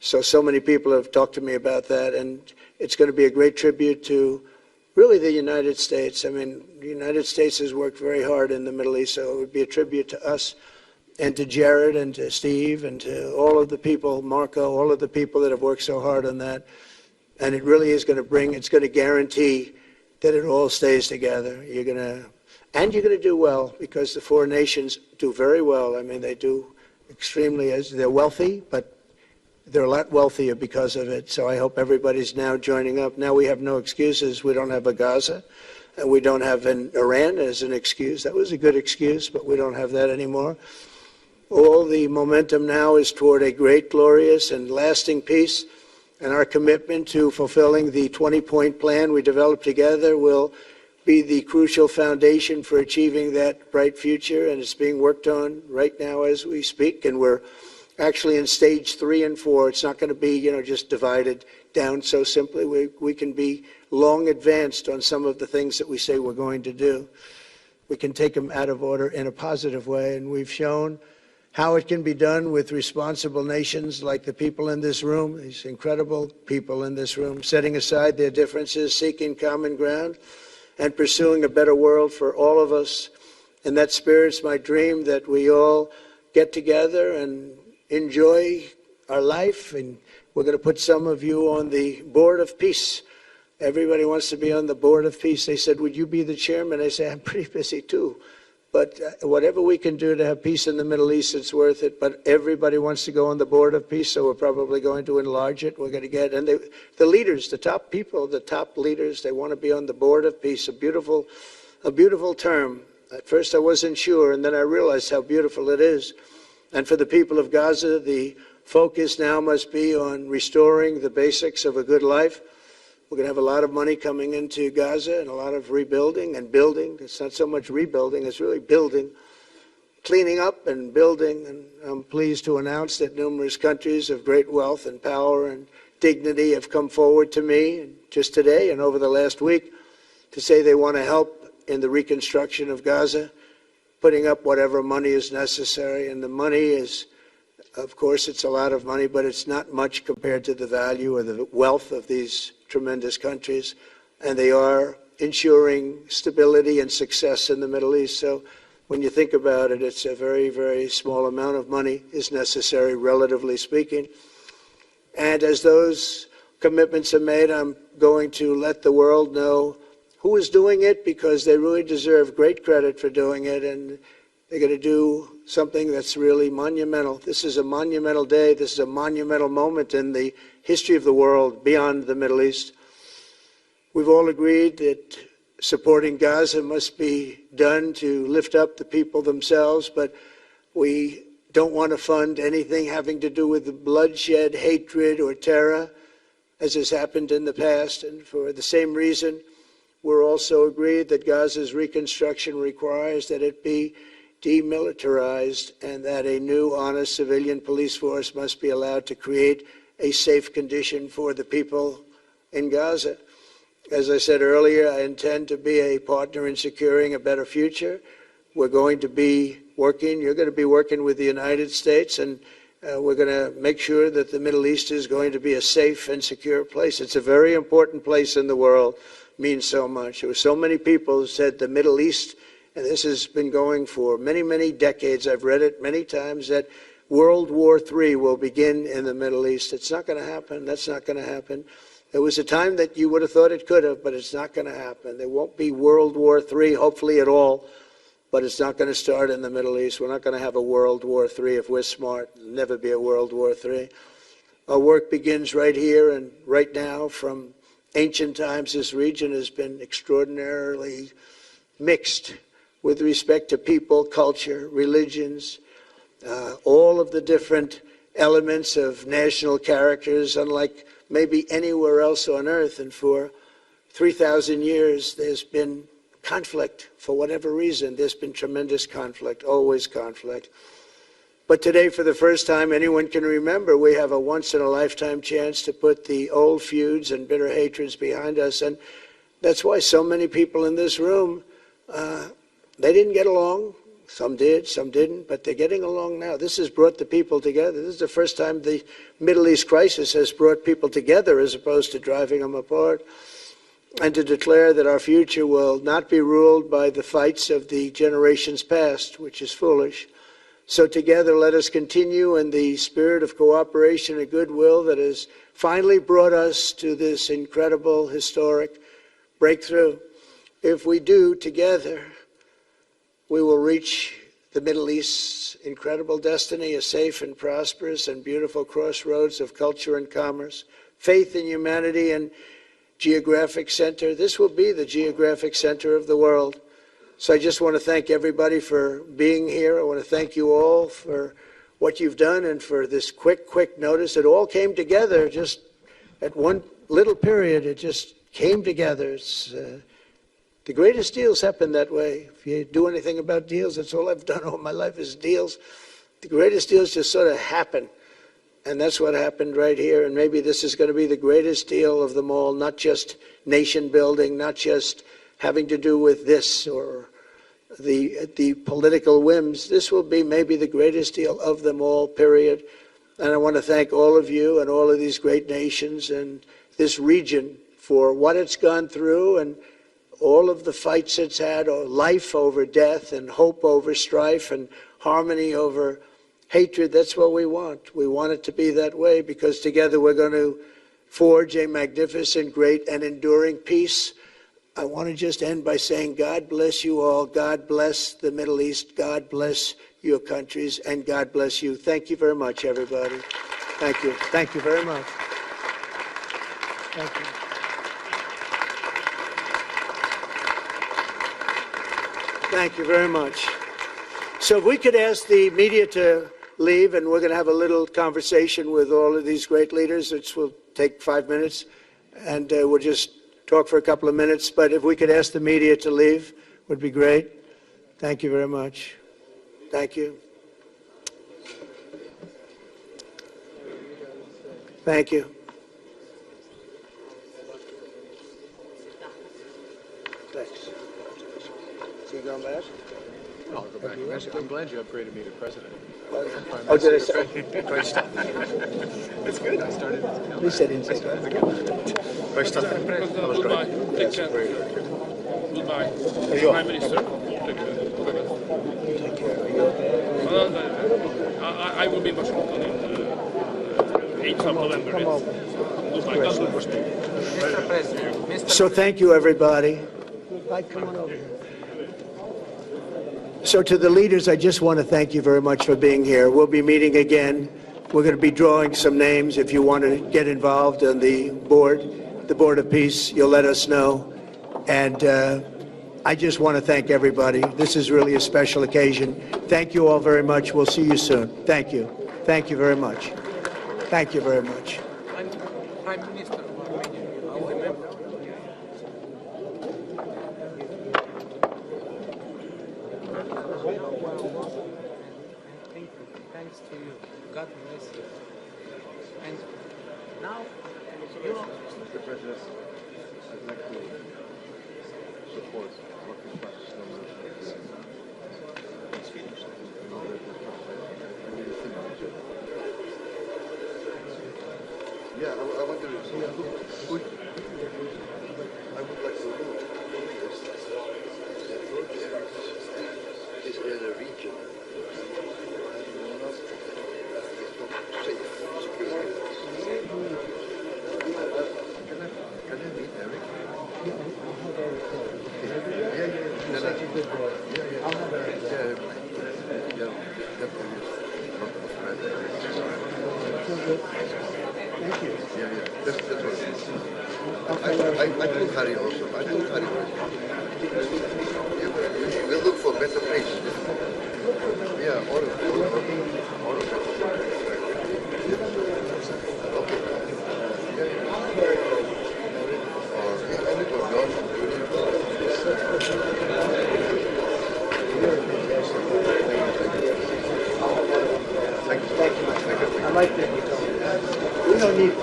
So many people have talked to me about that. And it's going to be a great tribute to really the United States. I mean, the United States has worked very hard in the Middle East, so it would be a tribute to us and to Jared and to Steve and to all of the people, Marco, all of the people that have worked so hard on that. And it really is going to it's going to guarantee that it all stays together. You're going to do well, because the 4 nations do very well. I mean, they do extremely, they're wealthy, but they're a lot wealthier because of it. So I hope everybody's now joining up. Now we have no excuses. We don't have a Gaza, and we don't have an Iran as an excuse. That was a good excuse, but we don't have that anymore. All the momentum now is toward a great, glorious, and lasting peace. And our commitment to fulfilling the 20-point plan we developed together will be the crucial foundation for achieving that bright future. And it's being worked on right now as we speak. And we're actually in stage 3 and 4. It's not going to be, just divided down so simply. We can be long advanced on some of the things that we say we're going to do. We can take them out of order in a positive way, and we've shown how it can be done with responsible nations like the people in this room, these incredible people in this room, setting aside their differences, seeking common ground, and pursuing a better world for all of us. In that spirit's my dream that we all get together and enjoy our life, and we're going to put some of you on the Board of Peace. Everybody wants to be on the Board of Peace. They said, would you be the chairman? I say, I'm pretty busy too. But whatever we can do to have peace in the Middle East, it's worth it. But everybody wants to go on the Board of Peace, so we're probably going to enlarge it. We're going to get, and the leaders, the top people, the top leaders, they want to be on the Board of Peace, a beautiful term. At first I wasn't sure, and then I realized how beautiful it is. And for the people of Gaza, the focus now must be on restoring the basics of a good life. We're going to have a lot of money coming into Gaza and a lot of rebuilding and building. It's not so much rebuilding, it's really building, cleaning up and building. And I'm pleased to announce that numerous countries of great wealth and power and dignity have come forward to me just today and over the last week to say they want to help in the reconstruction of Gaza, putting up whatever money is necessary. And the money is, of course, it's a lot of money, but it's not much compared to the value or the wealth of these tremendous countries. And they are ensuring stability and success in the Middle East. So when you think about it, it's a very, very small amount of money is necessary, relatively speaking. And as those commitments are made, I'm going to let the world know who is doing it, because they really deserve great credit for doing it, and they're going to do something that's really monumental. This is a monumental day. This is a monumental moment in the history of the world beyond the Middle East. We've all agreed that supporting Gaza must be done to lift up the people themselves, but we don't want to fund anything having to do with bloodshed, hatred, or terror, as has happened in the past. And for the same reason, we're also agreed that Gaza's reconstruction requires that it be demilitarized and that a new, honest civilian police force must be allowed to create a safe condition for the people in Gaza. As I said earlier, I intend to be a partner in securing a better future. We're going to be working, you're going to be working with the United States, and we're going to make sure that the Middle East is going to be a safe and secure place. It's a very important place in the world. Means so much. There were so many people who said the Middle East, and this has been going for many, many decades. I've read it many times, that World War III will begin in the Middle East. It's not going to happen. That's not going to happen. There was a time that you would have thought it could have, but it's not going to happen. There won't be World War III, hopefully at all, but it's not going to start in the Middle East. We're not going to have a World War III if we're smart. There'll never be a World War III. Our work begins right here and right now. From ancient times, this region has been extraordinarily mixed with respect to people, culture, religions, all of the different elements of national characters, unlike maybe anywhere else on earth. And for 3,000 years, there's been conflict. For whatever reason, there's been tremendous conflict, always conflict. But today, for the first time anyone can remember, we have a once-in-a-lifetime chance to put the old feuds and bitter hatreds behind us. And that's why so many people in this room, they didn't get along. Some did, some didn't, but they're getting along now. This has brought the people together. This is the first time the Middle East crisis has brought people together as opposed to driving them apart. And to declare that our future will not be ruled by the fights of the generations past, which is foolish. So together, let us continue in the spirit of cooperation and goodwill that has finally brought us to this incredible, historic breakthrough. If we do, together, we will reach the Middle East's incredible destiny, a safe and prosperous and beautiful crossroads of culture and commerce, faith in humanity and geographic center. This will be the geographic center of the world. So I just want to thank everybody for being here. I want to thank you all for what you've done and for this quick notice. It all came together just at one little period. It just came together. It's, the greatest deals happen that way. If you do anything about deals, that's all I've done all my life is deals. The greatest deals just sort of happen. And that's what happened right here. And maybe this is going to be the greatest deal of them all, not just nation building, not just having to do with this or the political whims. This will be maybe the greatest deal of them all, period. And I want to thank all of you and all of these great nations and this region for what it's gone through and all of the fights it's had, or life over death and hope over strife and harmony over hatred. That's what we want. We want it to be that way because together we're going to forge a magnificent, great, and enduring peace. I want to just end by saying God bless you all. God bless the Middle East. God bless your countries. And God bless you. Thank you very much, everybody. Thank you. Thank you very much. Thank you. Thank you very much. So if we could ask the media to leave, and we're going to have a little conversation with all of these great leaders, which will take 5 minutes, and we'll just talk for a couple of minutes. But if we could ask the media to leave, would be great. Thank you very much. Thank you. Thank you. Thanks. So you going back? No, I'll go back. I'm glad you upgraded me to president. Oh, did I say? Great stuff. That's good. I started. At least I didn't say that. Great stuff. That was great. Take care. Goodbye. Prime Minister. Take care. I will be in Washington on 8th of November. Mr. President. So thank you, everybody. Come on over here. So to the leaders, I just want to thank you very much for being here. We'll be meeting again. We're going to be drawing some names. If you want to get involved on the Board of Peace, you'll let us know. And I just want to thank everybody. This is really a special occasion. Thank you all very much. We'll see you soon. Thank you. Thank you very much. Thank you very much. Prime Minister of Romania, I will remember. Thanks to you. God bless you. And now, you know, Mr. President, I'd like to support what the Yeah, I want to see who I would like to know this area region. Can I meet Eric? Thank you. That's what it is. I told Harry also. I told Harry we'll look for better place. Yeah, all of it. Thank you. I like that you told me. We don't need